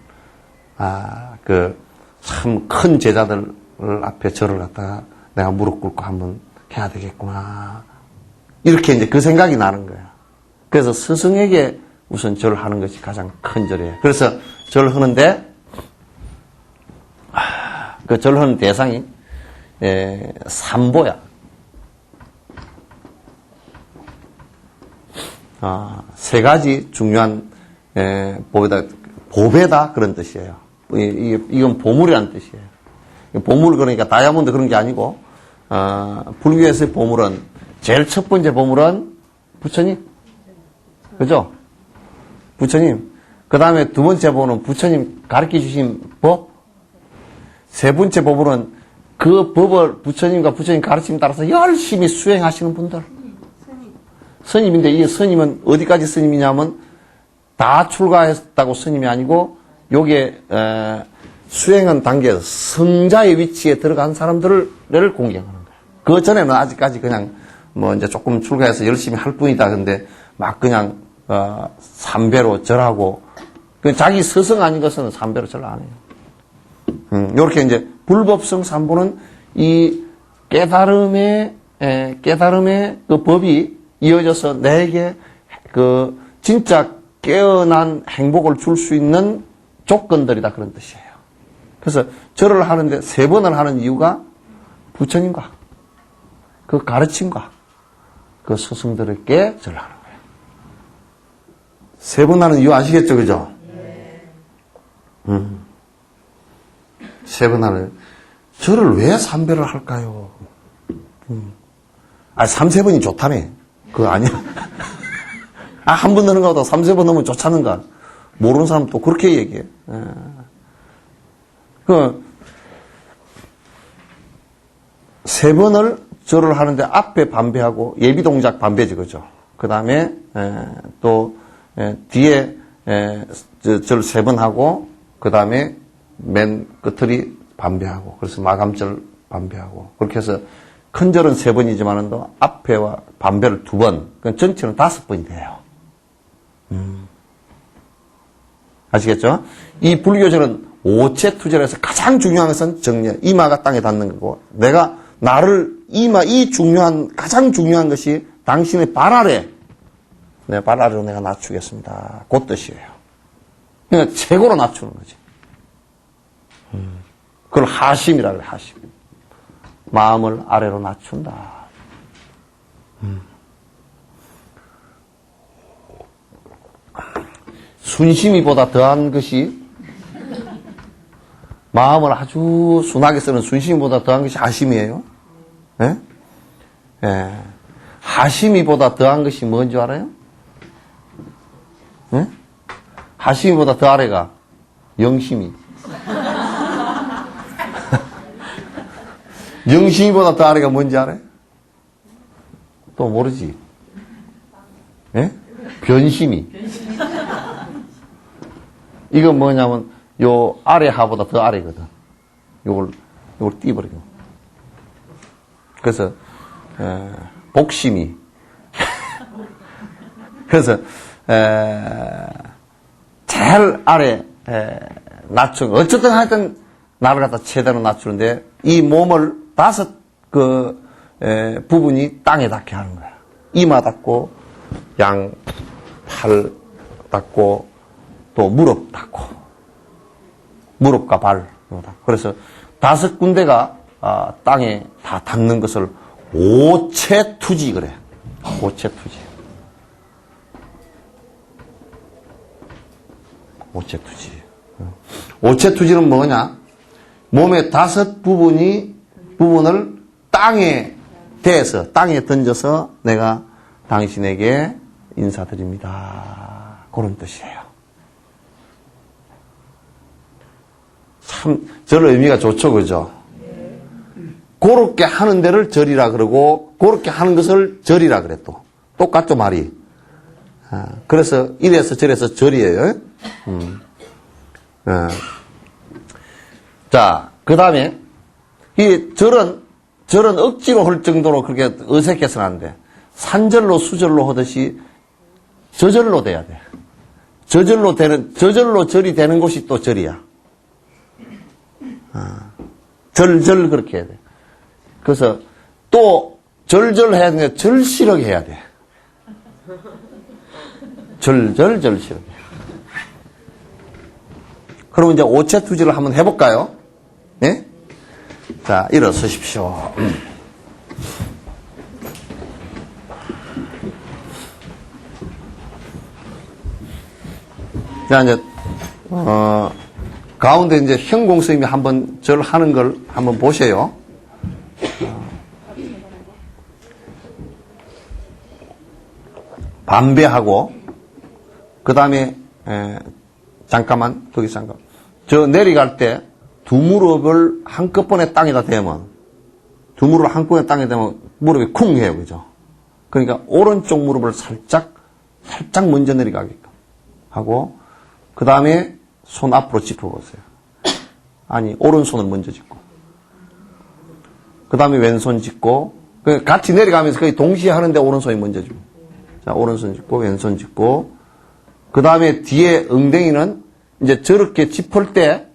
참 큰 제자들 앞에 절을 갖다가 내가 무릎 꿇고 한번 해야 되겠구나. 이렇게 이제 그 생각이 나는 거야. 그래서 스승에게 우선 절을 하는 것이 가장 큰 절이에요. 그래서 절을 하는데, 그 절을 하는 대상이, 삼보야. 세 가지 중요한, 보배다 그런 뜻이에요. 이건 보물이라는 뜻이에요. 보물 그러니까 다이아몬드 그런 게 아니고, 불교에서의 보물은, 제일 첫 번째 보물은 부처님. 그죠? 부처님. 그 다음에 두 번째 보물은 부처님 가르쳐 주신 법. 세 번째 보물은 그 법을 부처님과 부처님 가르침에 따라서 열심히 수행하시는 분들. 스님인데 이 스님은 어디까지 스님이냐면 다 출가했다고 스님이 아니고 요게 수행한 단계에서 성자의 위치에 들어간 사람들을 공경하는 거예요. 그 전에는 아직까지 그냥 뭐 이제 조금 출가해서 열심히 할 뿐이다. 근데 막 그냥 삼배로 절하고 자기 스승 아닌 것은 삼배로 절 안 해요. 요렇게 이제 불법성 삼보는 이 깨달음의 그 법이 이어져서 내게 그 진짜 깨어난 행복을 줄 수 있는 조건들이다 그런 뜻이에요. 그래서 절을 하는데 세 번을 하는 이유가 부처님과 그 가르침과 그 스승들에게 절을 하는 거예요. 세 번 하는 이유 아시겠죠, 그죠? 세 번 하는 절을 왜 삼배를 할까요? 삼세 번이 좋다며. 그거 아니야. 한 번 넣는 것보다 삼세 번 넣으면 좋다는가. 모르는 사람 또 그렇게 얘기해. 세 번을 절을 하는데 앞에 반배하고 예비 동작 반배지, 그죠? 그 다음에 또 뒤에 절 세 번 하고 그 다음에 맨 끝을 반배하고 그래서 마감절 반배하고 그렇게 해서 큰 절은 세 번이지만은 또 앞에와 반배를 두 번, 그러니까 전체는 5번이 돼요. 아시겠죠? 이 불교절은 오체투절에서 가장 중요한 것은 정리야. 이마가 땅에 닿는 거고, 내가 나를 가장 중요한 것이 당신의 발 아래, 내 발 아래로 내가 낮추겠습니다. 그 뜻이에요. 그러니까 최고로 낮추는 거지. 그걸 하심이라 그래, 하심. 마음을 아래로 낮춘다. 순심이보다 더한 것이 마음을 아주 순하게 쓰는 순심이보다 더한 것이 하심이에요. 예? 예. 하심이보다 더한 것이 뭔지 알아요? 예? 하심이보다 더 아래가 영심이. 영심이보다 더 아래가 뭔지 알아요? 또 모르지. 예? 변심이. 이건 뭐냐면 요 아래 하보다 더 아래거든. 요걸 띄버리고. 그래서 복심이. 그래서 제일 아래 낮추고 어쨌든 하여튼 나를 갖다 최대로 낮추는데 이 몸을 5 부분이 땅에 닿게 하는 거야. 이마 닿고 양 팔 닿고 또 무릎 닿고 무릎과 발 닿고. 그래서 5 군데가 땅에 다 닿는 것을 오체투지 그래. 오체투지. 오체투지. 오체투지는 뭐냐? 몸의 5 부분을 땅에 대서 땅에 던져서 내가 당신에게 인사드립니다. 그런 뜻이에요. 참, 절 의미가 좋죠, 그죠? 그렇게 하는 데를 절이라 그러고, 그렇게 하는 것을 절이라 그래, 또. 똑같죠, 말이. 그래서, 이래서 저래서 절이에요. 자, 그 다음에, 이 절은 억지로 할 정도로 그렇게 어색해서는 안 돼. 산절로 수절로 하듯이 저절로 돼야 돼. 저절로 절이 되는 곳이 또 절이야. 절절 그렇게 해야 돼. 그래서 또 절절해야 되는데 절실하게 해야 돼. 절실하게. 그럼 이제 오체투지를 한번 해볼까요? 네? 자, 일어서십시오. 자, 이제, 가운데 이제 현공 스님이 한번 절 하는 걸 한번 보세요. 반배하고, 그 다음에, 잠깐만, 거기 잠깐. 저 내려갈 때 두 무릎을 한꺼번에 땅에다 대면, 두 무릎을 한꺼번에 땅에 대면 무릎이 쿵 해요, 그죠? 그러니까 오른쪽 무릎을 살짝 먼저 내려가게끔 하고, 그 다음에 손 앞으로 짚어보세요. 아니, 오른손을 먼저 짚고. 그 다음에 왼손 짚고, 같이 내려가면서 거의 동시에 하는데 오른손이 먼저 짚고. 자, 오른손 짚고, 왼손 짚고. 그 다음에 뒤에 엉덩이는 이제 저렇게 짚을 때,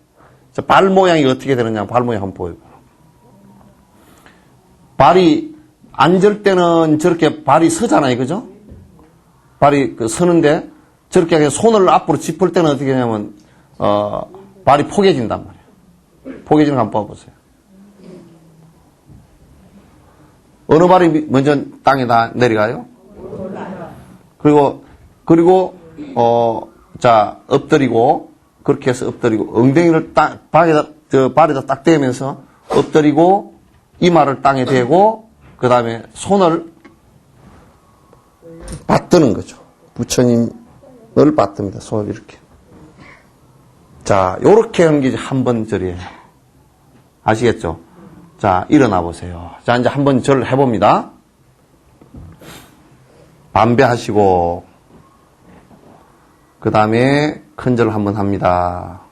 발 모양이 어떻게 되느냐, 발 모양 한번 보여요. 발이, 앉을 때는 저렇게 발이 서잖아요, 그죠? 발이 서는데, 저렇게 그냥 손을 앞으로 짚을 때는 어떻게 하냐면, 발이 포개진단 말이에요. 포개지는 거 한번 봐보세요. 어느 발이 먼저 땅에다 내려가요? 그리고, 자, 엎드리고, 그렇게 해서 엎드리고, 엉덩이를 발에다 딱 대면서 엎드리고, 이마를 땅에 대고, 그 다음에 손을 받드는 거죠. 부처님을 받듭니다. 손을 이렇게. 자, 요렇게 하는 게 이제 한 번 절이에요. 아시겠죠? 자, 일어나 보세요. 자, 이제 한 번 절 해봅니다. 반배하시고, 그 다음에 큰 절 한번 합니다.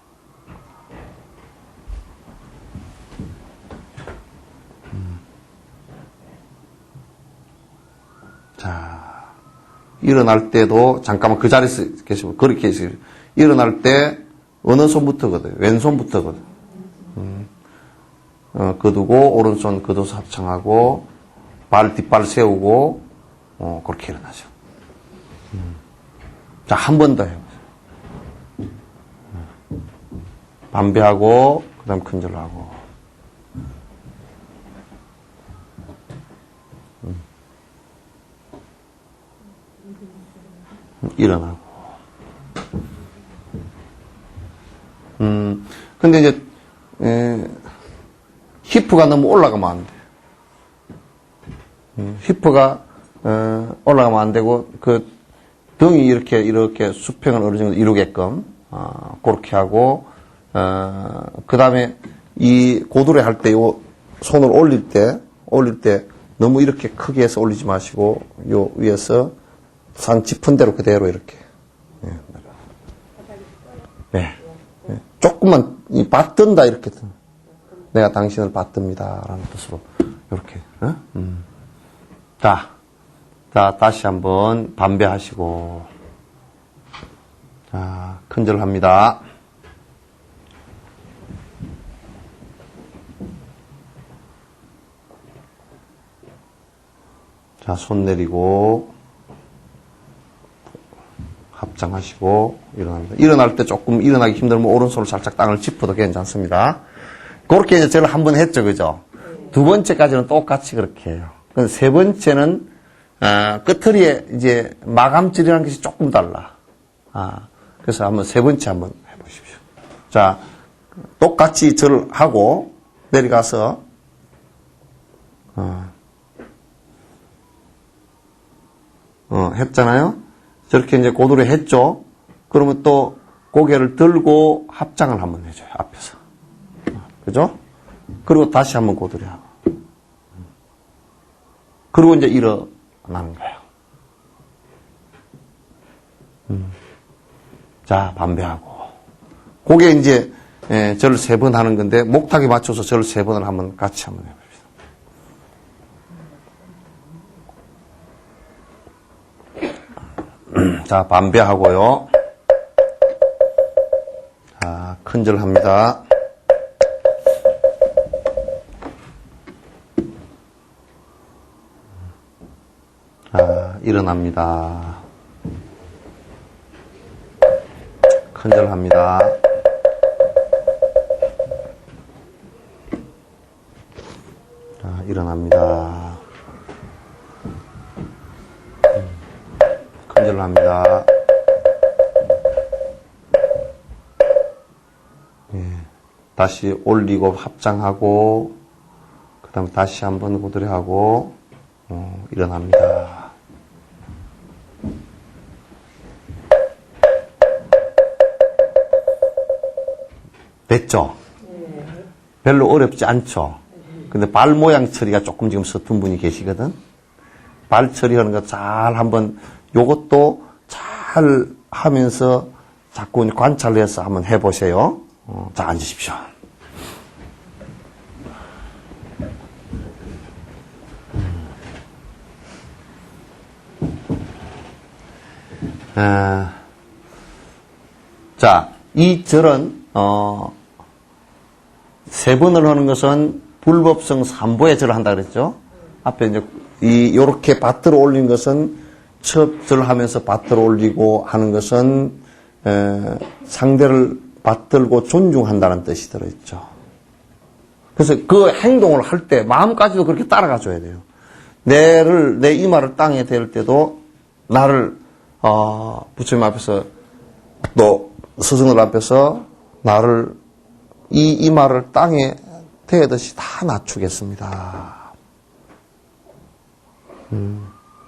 자, 일어날 때도 잠깐만 그 자리에서 계시고 그렇게 계시고 일어날 때 어느 손부터거든? 왼손부터거든. 거두고 오른손 거둬서 합창하고 뒷발 세우고 그렇게 일어나죠. 자, 한 번 더 해보세요. 반배하고 그 다음 큰절로 하고 일어나고 근데 이제 히프가 너무 올라가면 안 돼. 히프가 올라가면 안 되고 그 등이 이렇게 수평을 어느 정도 이루게끔 그렇게 하고 그 다음에 이 고두레 할 때 요 손을 올릴 때 너무 이렇게 크게 해서 올리지 마시고 요 위에서 산 짚은 대로 그대로 이렇게 네. 조금만 받든다 이렇게 내가 당신을 받듭니다 라는 뜻으로 이렇게 자, 다시 한번 반배하시고 자, 큰절 합니다. 자, 손 내리고 합장하시고 일어납니다. 일어날 때 조금 일어나기 힘들면 오른손을 살짝 땅을 짚어도 괜찮습니다. 그렇게 이제 저를 한 번 했죠, 그죠? 두 번째까지는 똑같이 그렇게 해요. 세 번째는 끝허리에 이제 마감절이라는 것이 조금 달라. 그래서 한번 세 번째 한번 해보십시오. 자, 똑같이 절 하고 내려가서 했잖아요. 저렇게 이제 고도를 했죠. 그러면 또 고개를 들고 합장을 한번 해줘요. 앞에서. 그죠? 그리고 다시 한번 고드려하고. 그리고 이제 일어나는 거예요. 자, 반배하고. 그게 이제, 절을 3번 하는 건데, 목탁에 맞춰서 절을 3번을 한번 같이 한번 해봅시다. 자, 반배하고요. 자, 큰절 합니다. 자, 일어납니다. 큰절 합니다. 자, 일어납니다. 큰절 합니다. 예, 다시 올리고 합장하고, 그 다음에 다시 한번 고드려하고, 일어납니다. 됐죠? 별로 어렵지 않죠? 근데 발 모양 처리가 조금 지금 서툰 분이 계시거든? 발 처리하는 거 잘 한번, 요것도 잘 하면서 자꾸 관찰해서 한번 해보세요. 자, 앉으십시오. 자, 이 절은, 3번을 하는 것은 불법성 3보의 절을 한다 그랬죠? 앞에 이제, 요렇게 밭으로 올린 것은 첫 절 하면서 밭으로 올리고 하는 것은, 상대를 받들고 존중한다는 뜻이 들어있죠. 그래서 그 행동을 할 때 마음까지도 그렇게 따라가 줘야 돼요. 내 이마를 땅에 댈 때도 나를, 부처님 앞에서 또 스승들 앞에서 나를 이 이마를 땅에 대듯이 다 낮추겠습니다.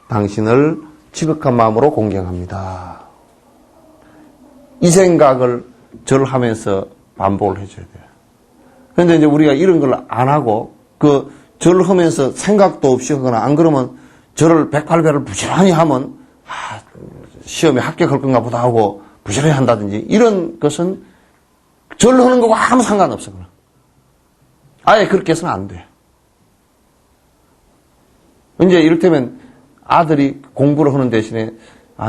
당신을 지극한 마음으로 공경합니다. 이 생각을 절하면서 반복을 해줘야 돼요. 그런데 이제 우리가 이런 걸 안 하고 그 절하면서 생각도 없이 하거나 안 그러면 절을 108배를 부지런히 하면 시험에 합격할 건가 보다 하고 부지런히 한다든지 이런 것은 절하는 거와 아무 상관없어. 아예 그렇게 해서는 안 돼. 이제 이를테면 아들이 공부를 하는 대신에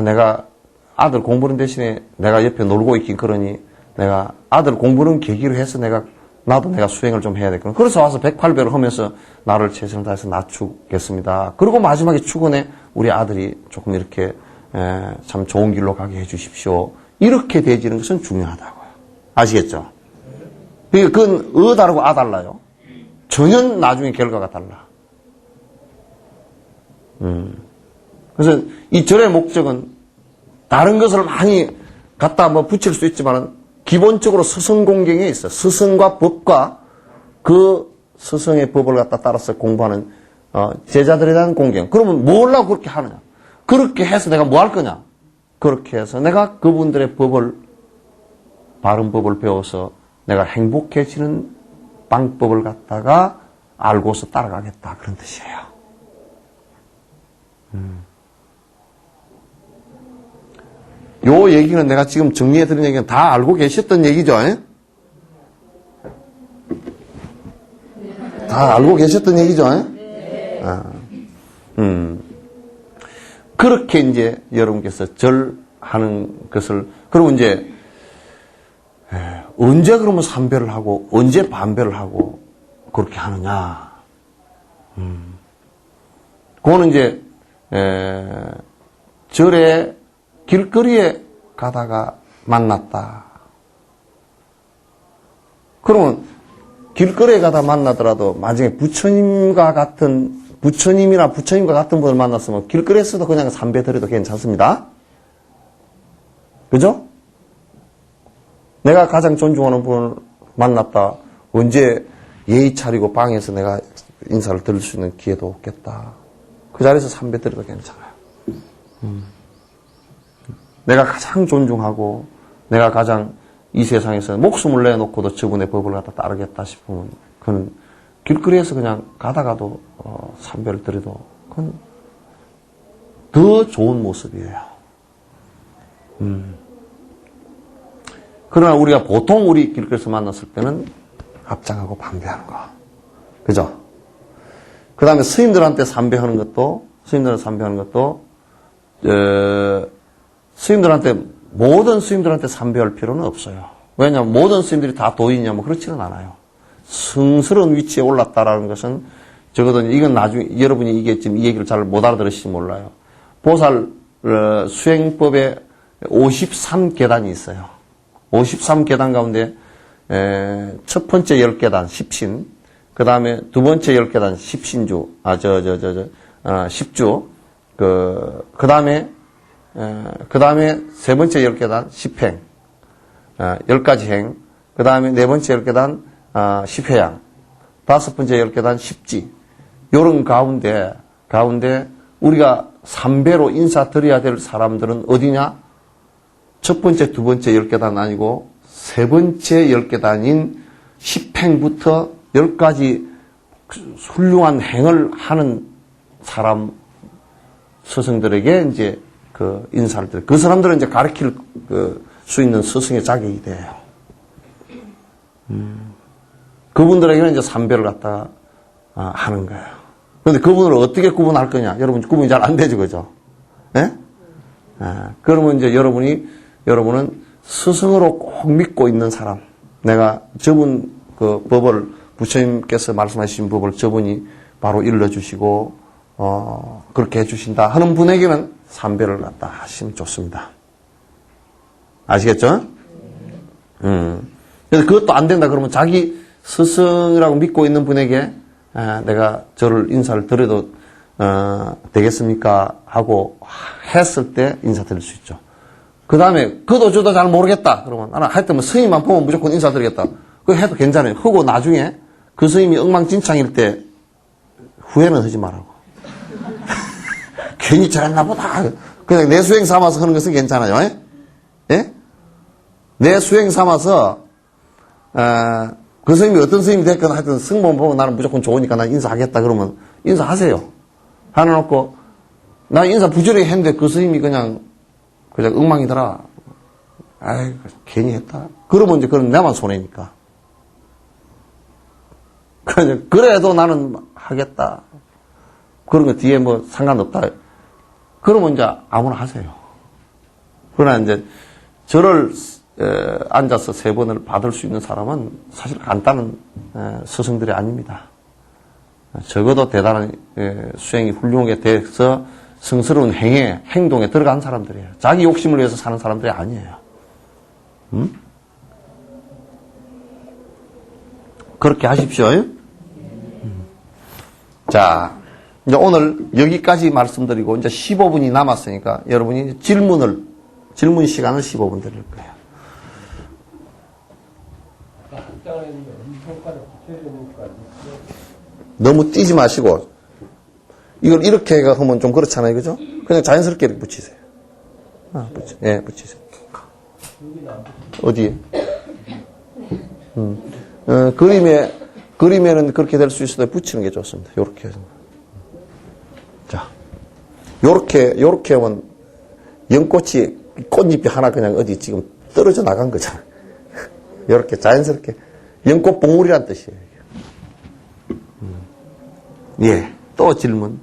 내가 아들 공부하는 대신에 내가 옆에 놀고 있긴 그러니 내가 아들 공부는 계기로 해서 나도 내가 수행을 좀 해야 되거든. 그래서 와서 108배를 하면서 나를 최선을 다해서 낮추겠습니다. 그리고 마지막에 축원에 우리 아들이 조금 이렇게 참 좋은 길로 가게 해주십시오. 이렇게 되지는 것은 중요하다고요. 아시겠죠? 그건 다르고 달라요. 전혀 나중에 결과가 달라. 그래서 이 절의 목적은 다른 것을 많이 갖다 붙일 수 있지만은 기본적으로 스승 공경에 있어. 스승과 법과 그 스승의 법을 갖다 따라서 공부하는 제자들에 대한 공경. 그러면 뭘 하려고 그렇게 하느냐? 그렇게 해서 내가 뭐 할 거냐? 그렇게 해서 내가 그분들의 바른 법을 배워서 내가 행복해지는 방법을 갖다가 알고서 따라가겠다. 그런 뜻이에요. 요 얘기는 내가 지금 정리해드린 얘기는 다 알고 계셨던 얘기죠? 다 알고 계셨던 얘기죠? 그렇게 이제 여러분께서 절하는 것을, 그리고 이제, 언제 그러면 3배를 하고, 언제 반배를 하고, 그렇게 하느냐. 그거는 이제, 절에 길거리에 가다가 만났다. 그러면 길거리에 가다 만나더라도 나중에 부처님과 같은 분을 만났으면 길거리에서도 그냥 3배 드려도 괜찮습니다. 그죠? 내가 가장 존중하는 분을 만났다. 언제 예의 차리고 방에서 내가 인사를 드릴 수 있는 기회도 없겠다. 그 자리에서 3배 드려도 괜찮아요. 내가 가장 존중하고 내가 가장 이 세상에서 목숨을 내놓고도 저분의 법을 갖다 따르겠다 싶으면 그는 길거리에서 그냥 가다가도 삼배를 드려도 그건 더 좋은 모습이에요. 그러나 우리가 보통 우리 길거리에서 만났을 때는 합장하고 반배하는 거. 그죠? 그 다음에 스님들한테 삼배하는 것도, 모든 스님들한테 삼배할 필요는 없어요. 왜냐하면 모든 스님들이 다 도인이냐, 뭐 그렇지는 않아요. 성스러운 위치에 올랐다라는 것은 적어도 이건 나중에 여러분이 이게 지금 이 얘기를 잘 못 알아들으실지 몰라요. 보살 수행법에 53계단이 있어요. 53계단 가운데 첫 번째 10계단 10신, 그 다음에 두 번째 10계단 10신주, 10주, 그 다음에 세 번째 10계단 10행, 10가지 행, 그 다음에 네 번째 10계단 10회양, 다섯 번째 10계단 10지. 요런 가운데 우리가 삼배로 인사드려야 될 사람들은 어디냐? 첫 번째, 두 번째 10계단 아니고 세 번째 10계단인 10행부터 10가지 훌륭한 행을 하는 사람, 스승들에게 이제 그 인사를 드려요. 그 사람들은 이제 가르칠 수 있는 스승의 자격이 돼요. 그분들에게는 이제 삼배를 갖다 하는 거예요. 그런데 그분을 어떻게 구분할 거냐? 여러분, 구분이 잘 안 되죠, 그죠? 예? 그러면 이제 여러분은 스승으로 꼭 믿고 있는 사람, 내가 저분 그 법을, 부처님께서 말씀하신 법을 저분이 바로 일러주시고, 그렇게 해주신다 하는 분에게는 삼배를 갖다 하시면 좋습니다. 아시겠죠? 그래서 그것도 안 된다 그러면 자기 스승이라고 믿고 있는 분에게 내가 저를 인사를 드려도 되겠습니까? 하고 했을 때 인사드릴 수 있죠. 그 다음에 그도 저도 잘 모르겠다 그러면 나는 하여튼 뭐 스님만 보면 무조건 인사드리겠다. 그거 해도 괜찮아요. 하고 나중에 그 스님이 엉망진창일 때 후회는 하지 말라고. 괜히 잘했나 보다. 그냥 내 수행 삼아서 하는 것은 괜찮아요. 예? 내 수행 삼아서 그 스님이 어떤 스님이 됐건 하여튼 승범 보고 나는 무조건 좋으니까 난 인사하겠다 그러면 인사하세요. 하나놓고 나 인사 부지런히 했는데 그 스님이 그냥 엉망이더라. 아이 괜히 했다. 그러면 이제 그건 내만 손해니까. 그래도 나는 하겠다. 그런 거 뒤에 뭐 상관없다. 그러면 이제 아무나 하세요. 그러나 이제 저를 앉아서 3번을 받을 수 있는 사람은 사실 간단한 스승들이 아닙니다. 적어도 대단한 수행이 훌륭하게 돼서 성스러운 행동에 들어간 사람들이에요. 자기 욕심을 위해서 사는 사람들이 아니에요. 그렇게 하십시오. 자, 이제 오늘 여기까지 말씀드리고 이제 15분이 남았으니까 여러분이 질문 시간을 15분 드릴 거예요. 너무 뛰지 마시고 이걸 이렇게 하면 좀 그렇잖아요, 그죠? 그냥 자연스럽게 이렇게 붙이세요. 붙이세요. 어디에? 그림에는 그렇게 될 수 있어도 붙이는 게 좋습니다. 요렇게 해서. 자, 요렇게 하면 연꽃이 꽃잎이 하나 그냥 어디 지금 떨어져 나간 거잖아요. 요렇게 자연스럽게 연꽃 봉우리란 뜻이에요. 예, 또 질문.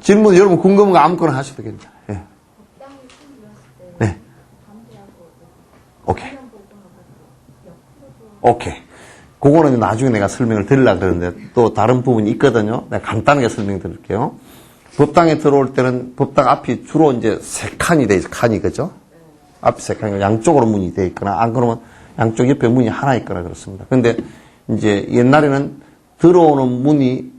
질문 여러분 궁금한 거 아무거나 하셔도 괜찮아요. 예. 네. 오케이. 그거는 나중에 내가 설명을 드리려고 그러는데 또 다른 부분이 있거든요. 내가 간단하게 설명드릴게요. 법당에 들어올 때는 법당 앞이 주로 이제 3칸이 돼 있어요. 칸이, 그죠? 앞이 3칸이고 양쪽으로 문이 돼 있거나 안 그러면 양쪽 옆에 문이 하나 있거나 그렇습니다. 근데 이제 옛날에는 들어오는 문이,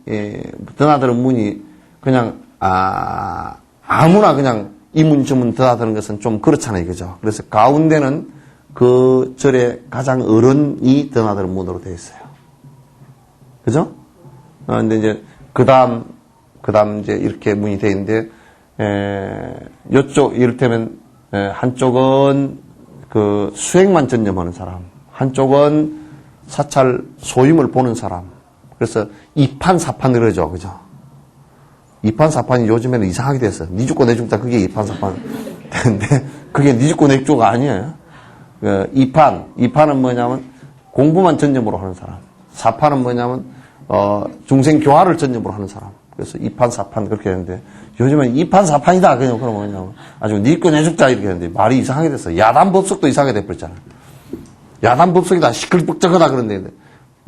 드나드는 문이 그냥, 아무나 그냥 이 문 저 문 드나드는 것은 좀 그렇잖아요. 그죠? 그래서 가운데는 그 절에 가장 어른이 드나드는 문으로 되어 있어요. 그죠? 근데 이제, 그 다음 이제 이렇게 문이 되어 있는데, 요쪽, 이를테면, 한쪽은 그 수행만 전념하는 사람, 한쪽은 사찰 소임을 보는 사람. 그래서 이판사판 그러죠. 그죠? 이판사판이 요즘에는 이상하게 됐어. 니 죽고 내 죽다 그게 이판사판. 근데 그게 니 죽고 내 죽고가 아니에요. 이판은 뭐냐면 공부만 전념으로 하는 사람. 사판은 뭐냐면, 중생 교화를 전념으로 하는 사람. 그래서 이판사판 그렇게 되는데, 요즘엔 이판사판이다. 그냥 그러면 뭐냐면, 아주 니 죽고 내 죽자 이렇게 되는데, 말이 이상하게 됐어. 야단법석도 이상하게 돼버렸잖아. 야단법석이다. 시끌벅적하다 그런데,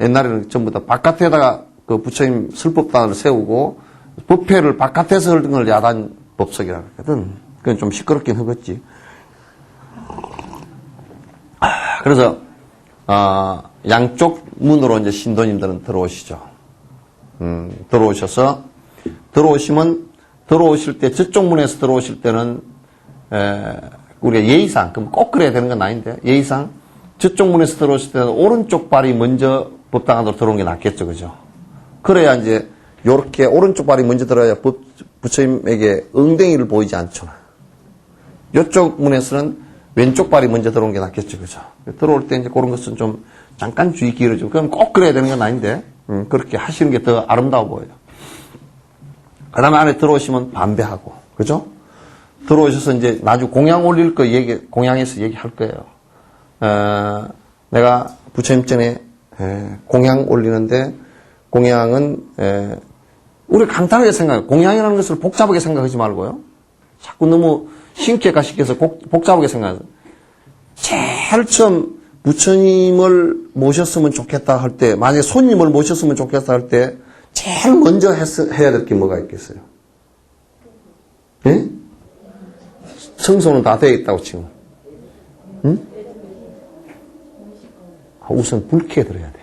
옛날에는 전부 다 바깥에다가 그 부처님 슬법단을 세우고, 법회를 바깥에서 하는 걸 야단법석이라고 했거든. 그건 좀 시끄럽긴 하겠지. 그래서, 양쪽 문으로 이제 신도님들은 들어오시죠. 들어오실 때, 저쪽 문에서 들어오실 때는, 우리가 예의상, 그럼 꼭 그래야 되는 건 아닌데, 예의상, 저쪽 문에서 들어오실 때는 오른쪽 발이 먼저 법당 안으로 들어오는 게 낫겠죠, 그죠? 그래야 이제, 요렇게 오른쪽 발이 먼저 들어야 부처님에게 엉덩이를 보이지 않죠. 요쪽 문에서는 왼쪽 발이 먼저 들어오는 게 낫겠죠, 그죠? 들어올 때 이제 그런 것은 좀 잠깐 주의 기울여주고, 그럼 꼭 그래야 되는 건 아닌데, 그렇게 하시는 게 더 아름다워 보여요. 그 다음에 안에 들어오시면 반배하고, 그죠? 들어오셔서 이제 나중에 공양 올릴 거 공양에서 얘기할 거예요. 내가 부처님 전에 공양 올리는데, 공양은, 우리 간단하게 생각해요. 공양이라는 것을 복잡하게 생각하지 말고요. 자꾸 너무 신기하게 시켜서 복잡하게 생각해요. 제일 처음 부처님을 모셨으면 좋겠다 할 때, 만약에 손님을 모셨으면 좋겠다 할 때, 제일 먼저 해야 될 게 뭐가 있겠어요? 예? 청소는 다 되어 있다고 지금. 응? 우선 불쾌 드려야 돼.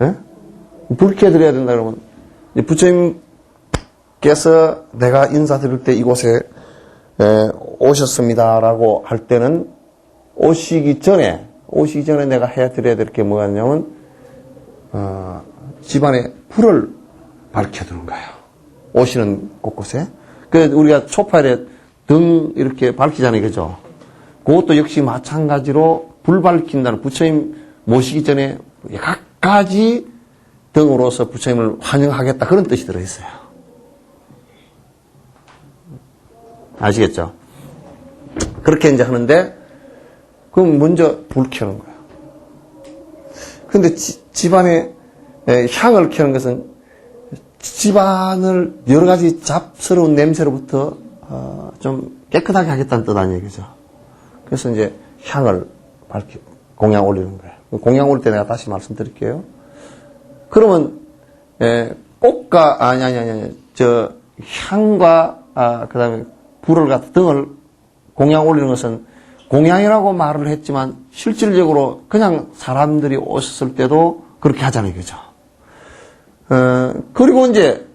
예? 불쾌 드려야 된다 그러면, 부처님께서 내가 인사드릴 때 이곳에 오셨습니다라고 할 때는 오시기 전에 내가 해드려야 될 게 뭐였냐면, 집안에 불을 밝혀두는 거예요. 오시는 곳곳에. 우리가 초파일에 등 이렇게 밝히잖아요. 그죠? 그것도 역시 마찬가지로 불 밝힌다는 부처님 모시기 전에 각가지 등으로서 부처님을 환영하겠다. 그런 뜻이 들어있어요. 아시겠죠? 그렇게 이제 하는데, 그럼 먼저 불 켜는 거예요. 근데 집안에 향을 켜는 것은 집안을 여러 가지 잡스러운 냄새로부터 좀 깨끗하게 하겠다는 뜻 아니에요. 그죠? 그래서 이제 향을 공양 올리는 거예요. 공양 올릴 때 내가 다시 말씀드릴게요. 그러면 꽃과 향과 그다음에 불을 갖다 등을 공양 올리는 것은 공양이라고 말을 했지만 실질적으로 그냥 사람들이 오셨을 때도 그렇게 하잖아요. 그죠? 그리고 이제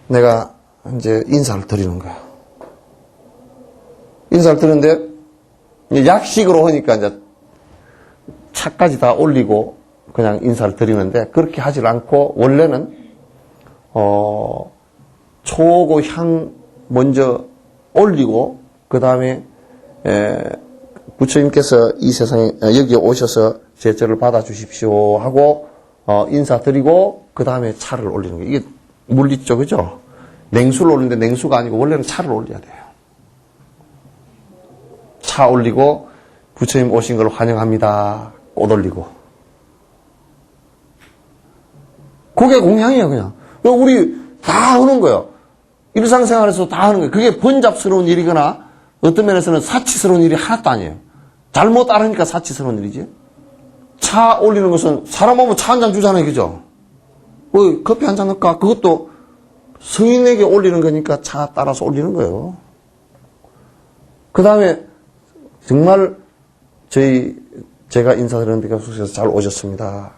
내가 이제 인사를 드리는 거예요. 인사를 드리는데 약식으로 하니까 이제 차까지 다 올리고 그냥 인사를 드리는데, 그렇게 하질 않고 원래는 초고 향 먼저 올리고 그 다음에 부처님께서 이 세상에 여기 오셔서 제 절을 받아 주십시오 하고 인사드리고 그 다음에 차를 올리는 거예요. 이게 물 있죠, 그죠? 냉수를 올리는데 냉수가 아니고 원래는 차를 올려야 돼요. 차 올리고 부처님 오신 걸 환영합니다. 꽃 올리고. 그게 공양이에요, 그냥. 우리 다 하는 거예요. 일상생활에서 다 하는 거예요. 그게 번잡스러운 일이거나 어떤 면에서는 사치스러운 일이 하나도 아니에요. 잘못 따르니까 사치스러운 일이지. 차 올리는 것은 사람 오면 차 한 잔 주잖아요, 그죠? 커피 한 잔 넣을까? 그것도 성인에게 올리는 거니까 차 따라서 올리는 거예요. 그 다음에 정말 제가 인사드리는 데가 숙소에서 잘 오셨습니다.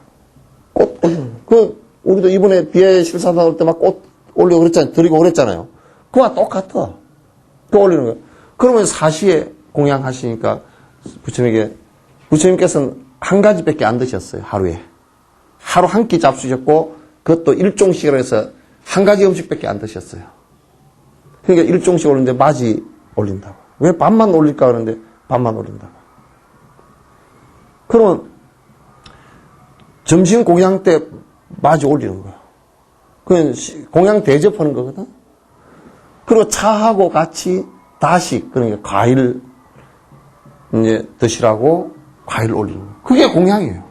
꽃 올리는 거. 우리도 이번에 비에 실사다 올 때 막 꽃 올리고 그랬잖아요. 드리고 그랬잖아요. 그와 똑같아. 또 올리는 거예요. 그러면 사시에 공양하시니까 부처님께서는 한 가지밖에 안 드셨어요. 하루에. 하루 한 끼 잡수셨고, 그것도 일종씩이라 해서 한 가지 음식밖에 안 드셨어요. 그러니까 일종씩 올리는데 맞이 올린다고. 왜 반만 올릴까 그러는데 반만 올린다고. 그러면 점심 공양 때 맞이 올리는 거야. 그건 공양 대접하는 거거든. 그리고 차하고 같이 다시 그러니까 과일 이제 드시라고 과일 올리는 거야. 그게 공양이에요.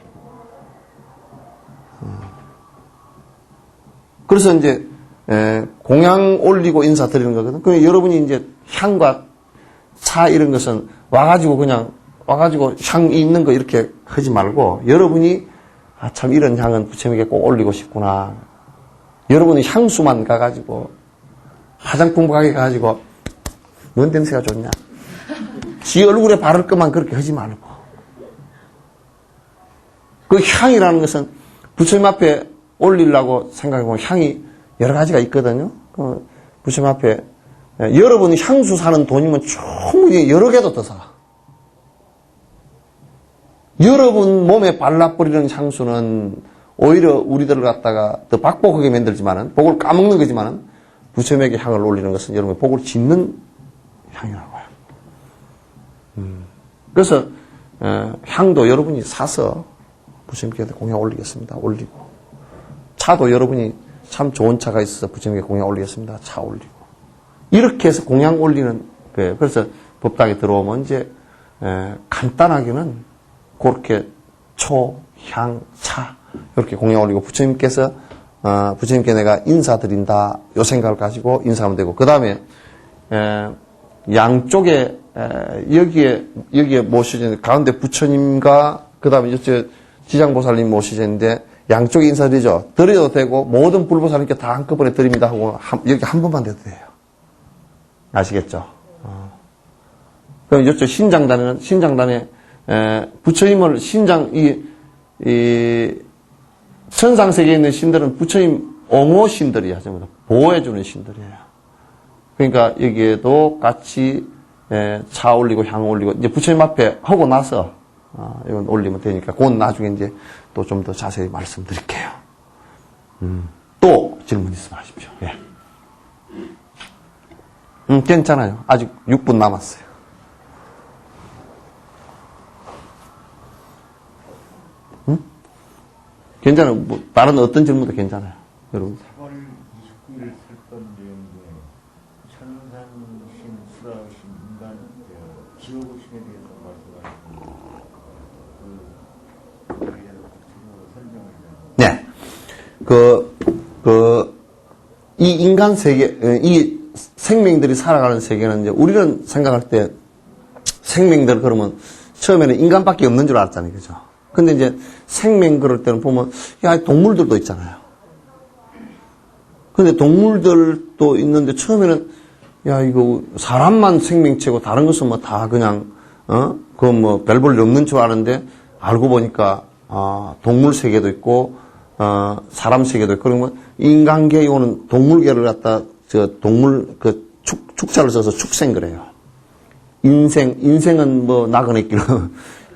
그래서 이제 공양 올리고 인사 드리는 거거든. 그럼 여러분이 이제 향과 차 이런 것은 와가지고 그냥 와가지고 향이 있는 거 이렇게 하지 말고 여러분이 아, 참 이런 향은 부처님께 꼭 올리고 싶구나. 여러분이 향수만 가가지고 화장품 가게 가가지고 뭔 냄새가 좋냐. 지 얼굴에 바를 것만 그렇게 하지 말고. 그 향이라는 것은 부처님 앞에 올리려고 생각해보면 향이 여러 가지가 있거든요. 그 부처님 앞에 여러분이 향수 사는 돈이면 충분히 여러 개도 더 사. 여러분 몸에 발라버리는 향수는 오히려 우리들을 갖다가 더 박복하게 만들지만은 복을 까먹는 거지만은 부처님에게 향을 올리는 것은 여러분의 복을 짓는 향이라고 해요. 그래서 향도 여러분이 사서 부처님께 공양 올리겠습니다. 올리고 차도 여러분이 참 좋은 차가 있어서 부처님께 공양 올리겠습니다. 차 올리고 이렇게 해서 공양 올리는 거예요. 그래서 법당에 들어오면 이제 간단하게는 그렇게 초, 향, 차 이렇게 공양 올리고 부처님께서 부처님께 내가 인사드린다 요 생각을 가지고 인사하면 되고 그 다음에 양쪽에 여기에 모시는 가운데 부처님과 그 다음에 이쪽 지장보살님 모시는데 양쪽에 인사드리죠. 드려도 되고 모든 불보살님께 다 한꺼번에 드립니다 하고 여기 한 번만 돼도 돼요. 아시겠죠? 그럼 이쪽 신장단에 부처님을 천상세계에 있는 신들은 부처님 옹호신들이야. 전부 다 보호해주는 신들이에요. 그러니까 여기에도 같이 차 올리고 향 올리고 이제 부처님 앞에 하고 나서 이건 올리면 되니까 그건 나중에 이제 또 좀 더 자세히 말씀드릴게요. 또 질문 있으면 하십시오. 예. 괜찮아요. 아직 6분 남았어요. 괜찮아요. 뭐 다른 어떤 질문도 괜찮아요. 여러분. 4월 29일 설건 내용에 천산신, 수라신, 인간, 지옥신에 대해서 말씀하셨습니다. 그거에 대해서 구체적으로 설명을 해주세요. 네. 이 인간 세계, 이 생명들이 살아가는 세계는 이제 우리는 생각할 때 생명들 그러면 처음에는 인간밖에 없는 줄 알았잖아요. 그죠? 근데 이제 생명 그럴 때는 보면, 야, 동물들도 있잖아요. 근데 동물들도 있는데 처음에는, 야, 이거 사람만 생명체고 다른 것은 뭐 다 그냥, 그건 뭐 별 볼 일 없는 줄 아는데 알고 보니까, 동물 세계도 있고, 사람 세계도 있고, 그러면 인간계에 오는 동물계를 갖다, 축자를 써서 축생 그래요. 인생은 뭐 나그네 끼로.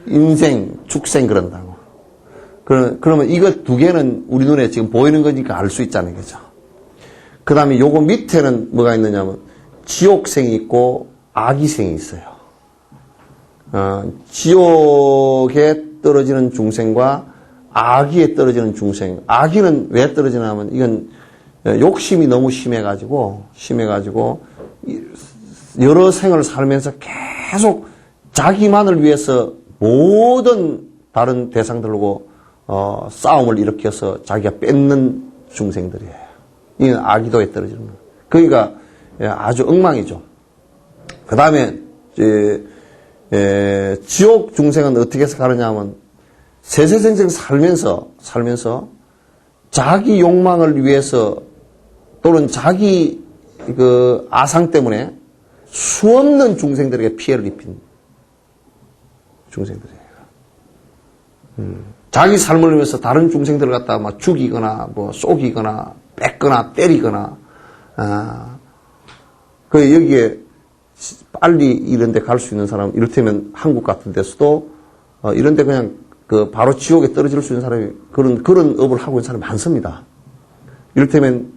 인생, 축생 그런다고. 그러면 이거 두 개는 우리 눈에 지금 보이는 거니까 알 수 있잖아요. 그죠? 그 다음에 요거 밑에는 뭐가 있느냐면 지옥생이 있고 아기생이 있어요. 지옥에 떨어지는 중생과 아기에 떨어지는 중생. 아기는 왜 떨어지냐면 이건 욕심이 너무 심해가지고 여러 생을 살면서 계속 자기만을 위해서 모든 다른 대상들하고 싸움을 일으켜서 자기가 뺏는 중생들이에요. 이는 아기도에 떨어지는 거예요. 그러니까 아주 엉망이죠. 그 다음에 지옥 중생은 어떻게 해서 가느냐 하면 세세생생 살면서 자기 욕망을 위해서 또는 자기 그 아상 때문에 수없는 중생들에게 피해를 입힌 중생들이에요. 자기 삶을 위해서 다른 중생들을 갖다가 막 죽이거나, 뭐 쏘기거나, 뺏거나, 때리거나, 여기에 빨리 이런 데 갈 수 있는 사람, 이를테면 한국 같은 데서도, 이런 데 그냥 바로 지옥에 떨어질 수 있는 사람이 그런 업을 하고 있는 사람이 많습니다. 이를테면,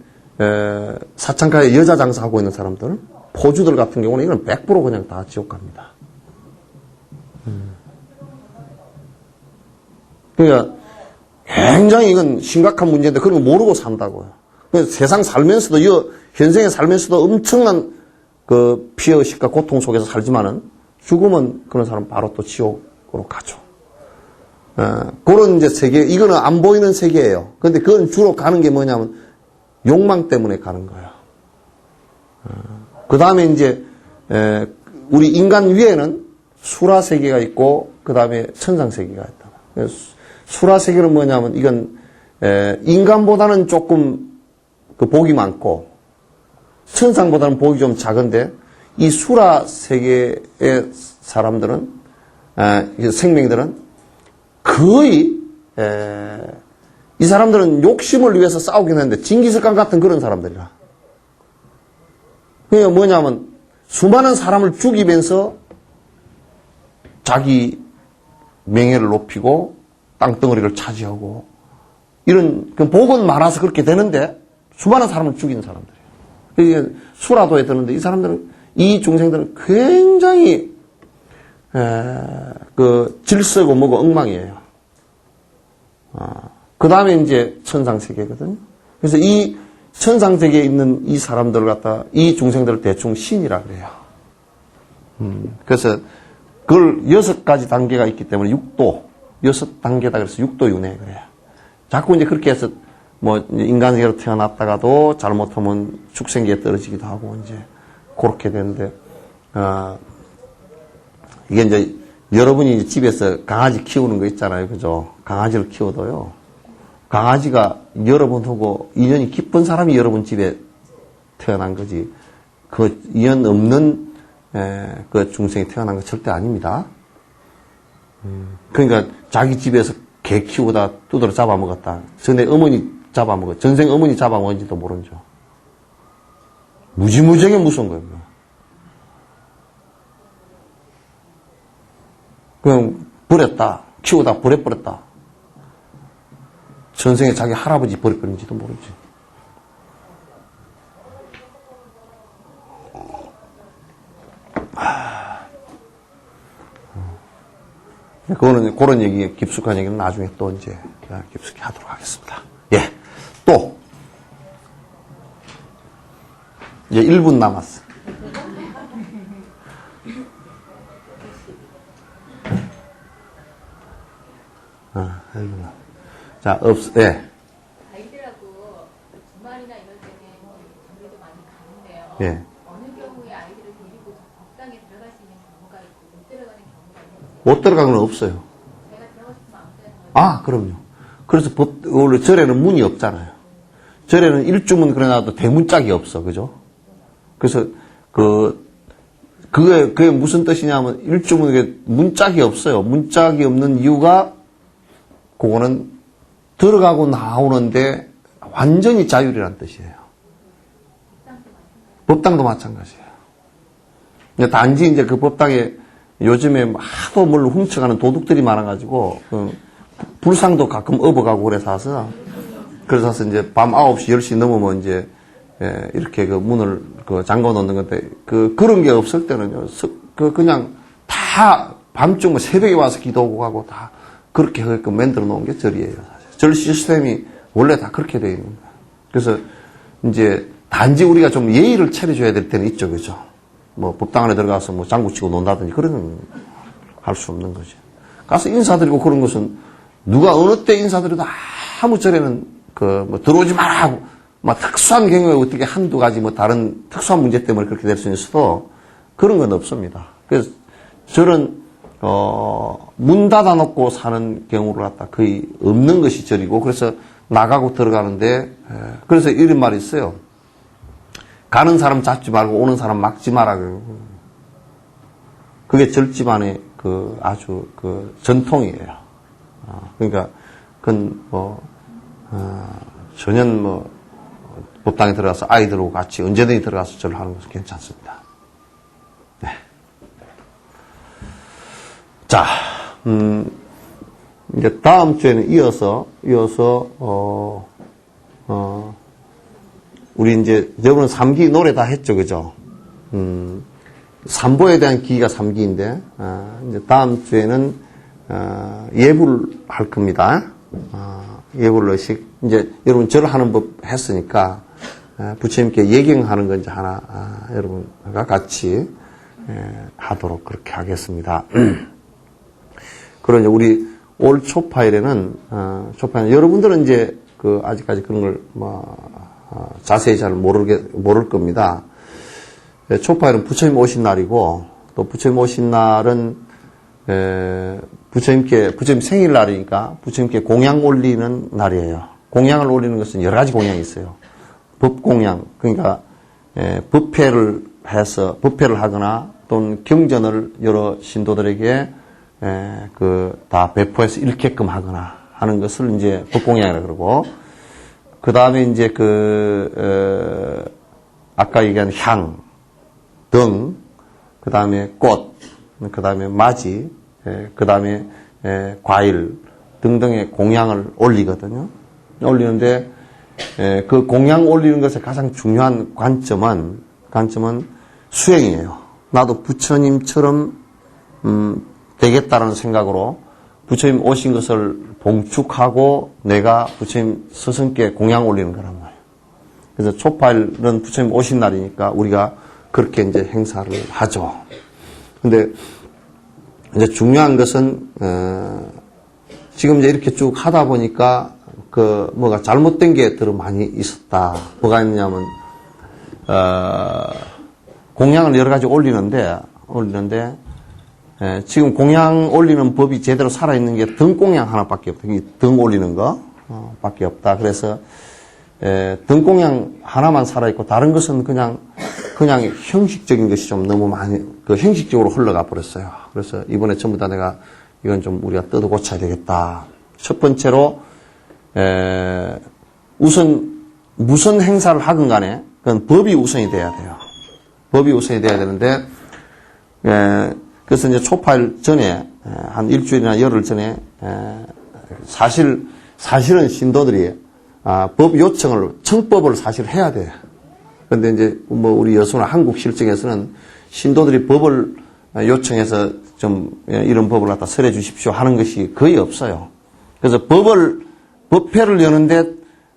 사창가에 여자 장사하고 있는 사람들, 포주들 같은 경우는 이건 100% 그냥 다 지옥 갑니다. 그러니까 굉장히 이건 심각한 문제인데 그런 거 모르고 산다고요. 그래서 세상 살면서도, 현생에 살면서도 엄청난 그 피해의식과 고통 속에서 살지만은 죽으면 그런 사람 바로 또 지옥으로 가죠. 그런 이제 세계, 이거는 안 보이는 세계예요. 근데 그건 주로 가는 게 뭐냐면 욕망 때문에 가는 거예요. 그 다음에 이제, 우리 인간 위에는 수라 세계가 있고, 그 다음에 천상 세계가 있다. 수라 세계는 뭐냐면 이건, 인간보다는 조금 그 복이 많고, 천상보다는 복이 좀 작은데, 이 수라 세계의 사람들은, 생명들은 거의, 이 사람들은 욕심을 위해서 싸우긴 하는데, 징기스칸 같은 그런 사람들이라. 그게 뭐냐면, 수많은 사람을 죽이면서 자기 명예를 높이고, 땅덩어리를 차지하고, 이런, 복은 많아서 그렇게 되는데, 수많은 사람을 죽이는 사람들이에요. 이게 수라도에 드는데, 이 사람들은, 이 중생들은 굉장히, 그, 질서고 뭐고 엉망이에요. 그 다음에 이제 천상세계거든요. 그래서 이 천상세계에 있는 이 사람들을 갖다, 이 중생들을 대충 신이라 그래요. 그래서 그걸 6가지 단계가 있기 때문에 6도, 6단계다 그래서 6도 윤회 그래요. 자꾸 이제 그렇게 해서 뭐 인간계로 태어났다가도 잘못하면 축생계에 떨어지기도 하고 이제 그렇게 되는데, 이게 이제 여러분이 집에서 강아지 키우는 거 있잖아요. 그죠? 강아지를 키워도요. 강아지가 여러분하고 인연이 깊은 사람이 여러분 집에 태어난 거지. 그 인연 없는 그 중생이 태어난 거 절대 아닙니다. 그러니까 자기 집에서 개 키우다 두드러 잡아먹었다. 전에 어머니 잡아먹었, 전생 어머니 잡아먹은지도 모르죠. 무지무지하게 무서운 거예요. 그냥 버렸다. 키우다 버려버렸다. 전생에 자기 할아버지 버려버린지도 모르지. 그런 얘기, 깊숙한 얘기는 나중에 또 이제 깊숙이 하도록 하겠습니다. 예. 또. 이제 1분 남았어. 자, 예. 아이들하고 주말이나 이럴 때는 장비도 많이 가는데요. 예. 어느 경우에 아이들을 데리고 법당에 들어갈 수 있는 경우가 있고 못 들어가는 경우가 있는지. 못 들어가는 건 없어요. 내가 들어가고 싶으면 아무 때나 들어가요. 아, 그럼요. 그래서 원래 절에는 문이 없잖아요. 절에는 일주문 그래놔도 대문짝이 없어. 그죠? 그래서 그게 무슨 뜻이냐면 일주문에 문짝이 없어요. 문짝이 없는 이유가 그거는 들어가고 나오는데 완전히 자율이란 뜻이에요. 법당도 마찬가지예요. 단지 이제 그 법당에 요즘에 하도 뭘 훔쳐가는 도둑들이 많아가지고, 불상도 가끔 업어가고 그래서 이제 밤 9시, 10시 넘으면 이제, 이렇게 그 문을 잠궈 놓는 건데, 그런 게 없을 때는요, 그냥 다 밤중 새벽에 와서 기도하고 가고 다 그렇게 만들어 놓은 게 절이에요, 사실. 절 시스템이 원래 다 그렇게 되어 있는 거예요. 그래서 이제 단지 우리가 좀 예의를 차려줘야 될 때는 있죠, 그죠? 뭐 법당 안에 들어가서 뭐 장구 치고 논다든지 그런 할 수 없는 거죠. 가서 인사드리고 그런 것은 누가 어느 때 인사드려도 아무 절에는 뭐 들어오지 마라 하고 막 특수한 경우에 어떻게 한두 가지 뭐 다른 특수한 문제 때문에 그렇게 될 수는 있어도 그런 건 없습니다. 그래서 절은 문 닫아놓고 사는 경우를 갖다 거의 없는 것이 절이고, 그래서 나가고 들어가는데, 그래서 이런 말이 있어요. 가는 사람 잡지 말고 오는 사람 막지 마라. 그게 절집안의 아주 전통이에요. 그러니까, 전혀 법당에 들어가서 아이들하고 같이 언제든지 들어가서 절을 하는 것은 괜찮습니다. 네. 자, 이제 다음 주에는 이어서, 우리 이제, 여러분 3기 노래 다 했죠, 그죠? 삼보에 대한 기가 3기인데, 이제 다음 주에는, 예불 할 겁니다. 예불 의식. 이제 여러분 절 하는 법 했으니까, 부처님께 예경하는 건 이제 하나, 여러분과 같이, 하도록 그렇게 하겠습니다. 그리고 이제 우리 올 초파일에는, 여러분들은 이제 아직까지 그런 걸 자세히 잘 모를 겁니다. 초파일은 부처님 오신 날이고, 또 부처님 오신 날은, 부처님 생일날이니까 부처님께 공양 올리는 날이에요. 공양을 올리는 것은 여러 가지 공양이 있어요. 법공양, 그러니까, 법회를 하거나 또는 경전을 여러 신도들에게, 다 배포해서 읽게끔 하거나 하는 것을 이제 법공양이라고 그러고, 그 다음에 이제 아까 얘기한 향, 등, 그 다음에 꽃, 그 다음에 맞이, 그 다음에 과일 등등의 공양을 올리거든요. 올리는데, 그 공양 올리는 것의 가장 중요한 관점은 수행이에요. 나도 부처님처럼, 되겠다라는 생각으로 부처님 오신 것을 봉축하고 내가 부처님 스승께 공양 올리는 거란 말이에요. 그래서 초파일은 부처님 오신 날이니까 우리가 그렇게 이제 행사를 하죠. 근데 이제 중요한 것은, 지금 이제 이렇게 쭉 하다 보니까 뭐가 잘못된 게 더 많이 있었다. 뭐가 있냐면, 공양을 여러 가지 올리는데, 지금 공양 올리는 법이 제대로 살아있는 게 등공양 하나밖에 없다. 등 올리는 거, 밖에 없다. 그래서, 등공양 하나만 살아있고, 다른 것은 그냥 형식적인 것이 좀 너무 많이, 형식적으로 흘러가 버렸어요. 그래서 이번에 전부 다 내가, 이건 좀 우리가 뜯어 고쳐야 되겠다. 첫 번째로, 우선, 무슨 행사를 하건 간에, 그건 법이 우선이 돼야 돼요. 법이 우선이 돼야 되는데, 그래서 이제 초파일 전에, 한 일주일이나 열흘 전에, 사실은 신도들이, 법 요청을, 청법을 사실 해야 돼요. 근데 이제, 우리 여수나 한국 실정에서는 신도들이 법을 요청해서 좀, 이런 법을 갖다 설해 주십시오 하는 것이 거의 없어요. 그래서 법회를 여는데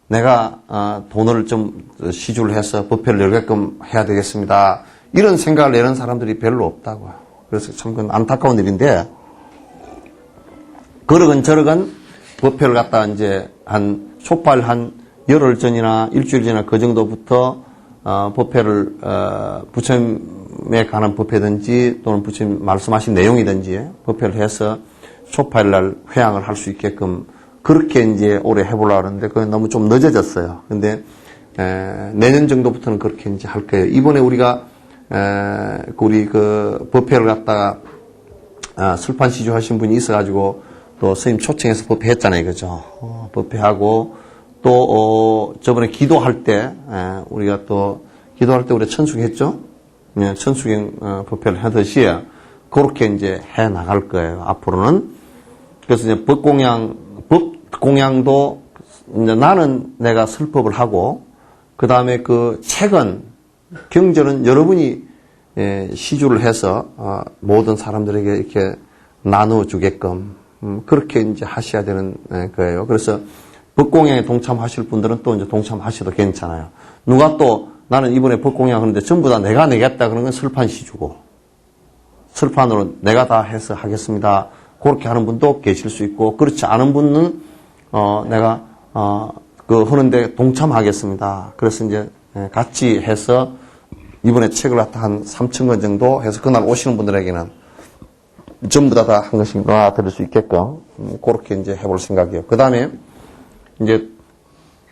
내가, 돈을 좀 시주를 해서 법회를 열게끔 해야 되겠습니다. 이런 생각을 내는 사람들이 별로 없다고요. 그래서 참 그건 안타까운 일인데, 그러건 저러건 법회를 갖다 이제 초파일 한 열흘 전이나 일주일 전이나 그 정도부터, 법회를, 부처님에 관한 법회든지 또는 부처님 말씀하신 내용이든지 법회를 해서 초파일 날 회향을 할 수 있게끔 그렇게 이제 올해 해보려고 하는데 그건 너무 좀 늦어졌어요. 근데, 내년 정도부터는 그렇게 이제 할 거예요. 이번에 우리가 우리 법회를 갖다가, 술판 시주 하신 분이 있어가지고, 또 스님 초청해서 법회 했잖아요. 그죠? 법회하고, 또, 저번에 기도할 때, 우리가 또, 기도할 때 우리 천수경 했죠? 천수경, 법회를 하듯이, 그렇게 이제 해 나갈 거예요. 앞으로는. 그래서 이제 법공양도, 이제 나는 내가 설법을 하고, 그 다음에 책은, 경전은 여러분이 시주를 해서 모든 사람들에게 이렇게 나눠주게끔 그렇게 이제 하셔야 되는 거예요. 그래서 법공양에 동참하실 분들은 또 이제 동참하셔도 괜찮아요. 누가 또 나는 이번에 법공양 하는데 전부 다 내가 내겠다 그런 건 설판 시주고 설판으로 내가 다 해서 하겠습니다. 그렇게 하는 분도 계실 수 있고 그렇지 않은 분은 내가 하는데 동참하겠습니다. 그래서 이제 같이 해서 이번에 책을 갖다 한 3,000권 정도 해서 그날 오시는 분들에게는 전부 다 한 권씩 놔드릴 수 있게끔 그렇게 이제 해볼 생각이에요. 그 다음에 이제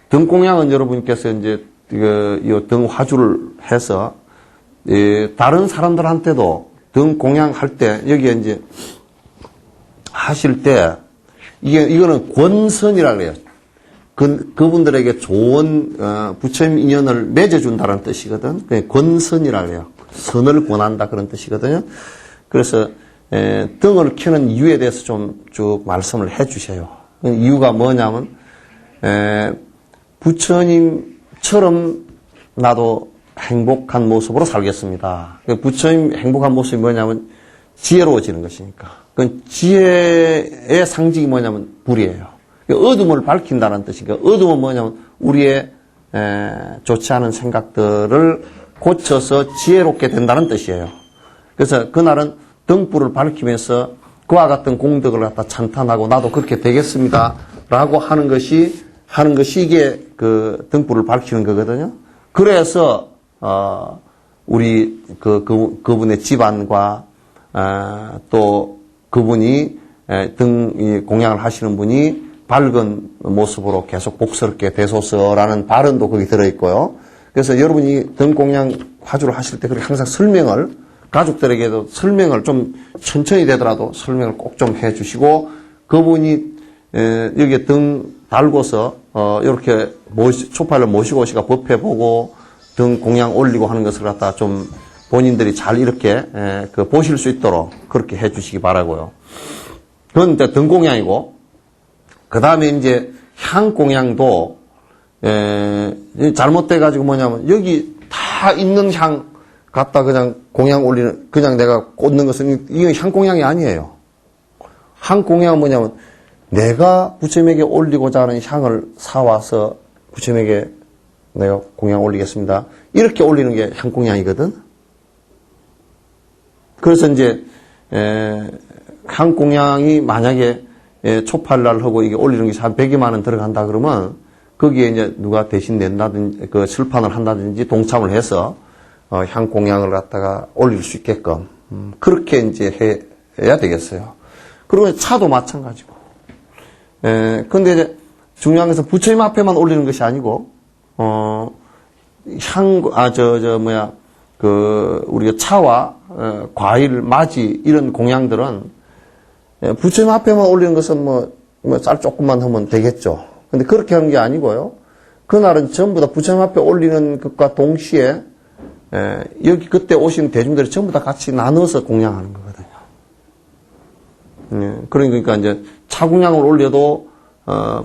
등공양은 여러분께서 이제 이 등 화주를 해서 다른 사람들한테도 등 공양할 때 여기에 이제 하실 때 이거는 권선이라고 그래요. 그분들에게 좋은 부처님 인연을 맺어준다는 뜻이거든. 권선이라고 해요. 선을 권한다 그런 뜻이거든요. 그래서 등을 켜는 이유에 대해서 좀 쭉 말씀을 해주셔요. 이유가 뭐냐면 부처님처럼 나도 행복한 모습으로 살겠습니다. 부처님 행복한 모습이 뭐냐면 지혜로워지는 것이니까. 그 지혜의 상징이 뭐냐면 불이에요. 어둠을 밝힌다는 뜻이니까 어둠은 뭐냐면 우리의 좋지 않은 생각들을 고쳐서 지혜롭게 된다는 뜻이에요. 그래서 그날은 등불을 밝히면서 그와 같은 공덕을 갖다 찬탄하고 나도 그렇게 되겠습니다. 라고 하는 것이 이게 그 등불을 밝히는 거거든요. 그래서, 우리 그분의 집안과, 또 그분이 공양을 하시는 분이 밝은 모습으로 계속 복스럽게 되소서라는 발언도 거기 들어있고요. 그래서 여러분이 등공양 화주를 하실 때 그렇게 항상 설명을 가족들에게도 설명을 좀 천천히 되더라도 설명을 꼭 좀 해주시고 그분이 여기에 등 달고서 이렇게 초파를 모시고 오시가 법회 보고 등 공양 올리고 하는 것을 갖다 좀 본인들이 잘 이렇게 보실 수 있도록 그렇게 해주시기 바라고요. 그건 이제 등 공양이고 그 다음에 이제 향 공양도 잘못돼가지고 뭐냐면 여기 다 있는 향 갖다 그냥 공양 올리는 그냥 내가 꽂는 것은 이건 향 공양이 아니에요. 향 공양은 뭐냐면 내가 부처님에게 올리고자 하는 향을 사와서 부처님에게 내가 공양 올리겠습니다. 이렇게 올리는 게 향 공양이거든. 그래서 이제 향 공양이 만약에 초팔날 하고 이게 올리는 것이 한 100여만 원 들어간다 그러면 거기에 이제 누가 대신 낸다든지 그 출판을 한다든지 동참을 해서 향 공양을 갖다가 올릴 수 있게끔 그렇게 이제 해야 되겠어요. 그리고 차도 마찬가지고. 근데 이제 중요한 것은 부처님 앞에만 올리는 것이 아니고 우리가 차와 과일, 맞이 이런 공양들은 부처님 앞에만 올리는 것은 뭐 쌀 조금만 하면 되겠죠. 근데 그렇게 하는 게 아니고요. 그날은 전부 다 부처님 앞에 올리는 것과 동시에 여기 그때 오신 대중들이 전부 다 같이 나눠서 공양하는 거거든요. 그러니까 이제 차 공양을 올려도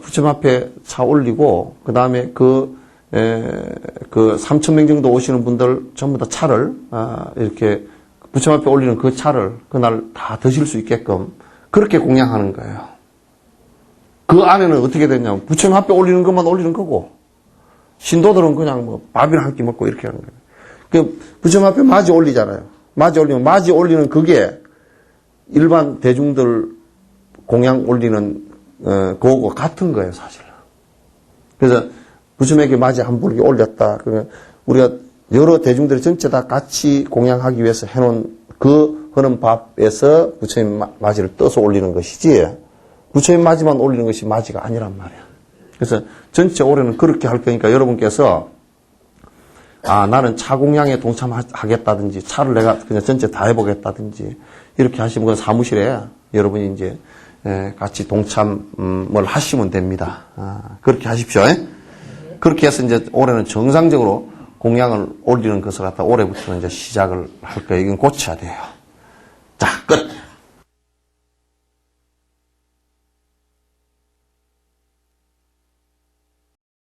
부처님 앞에 차 올리고 그 다음에 그 3,000명 정도 오시는 분들 전부 다 차를 이렇게 부처님 앞에 올리는 그 차를 그날 다 드실 수 있게끔 그렇게 공양하는 거예요. 그 안에는 어떻게 되냐면 부처님 앞에 올리는 것만 올리는 거고 신도들은 그냥 뭐 밥이나 한 끼 먹고 이렇게 하는 거예요. 그 부처님 앞에 맞이 올리잖아요. 맞이 올리면 맞이 올리는 그게 일반 대중들 공양 올리는 그거하고 같은 거예요, 사실. 그래서 부처님에게 맞이 한 불기 올렸다. 그러면 우리가 여러 대중들이 전체 다 같이 공양하기 위해서 해놓은 그 흐른 밥에서 부처님 맞이를 떠서 올리는 것이지 부처님 맞이만 올리는 것이 맞이가 아니란 말이야. 그래서 전체 올해는 그렇게 할 거니까 여러분께서 나는 차 공양에 동참하겠다든지 차를 내가 그냥 전체 다 해보겠다든지 이렇게 하시면 그 사무실에 여러분이 이제 같이 동참을 하시면 됩니다. 그렇게 하십시오. 그렇게 해서 이제 올해는 정상적으로 공양을 올리는 것을 갖다 올해부터는 이제 시작을 할 거예요. 이건 고쳐야 돼요. 자, 끝.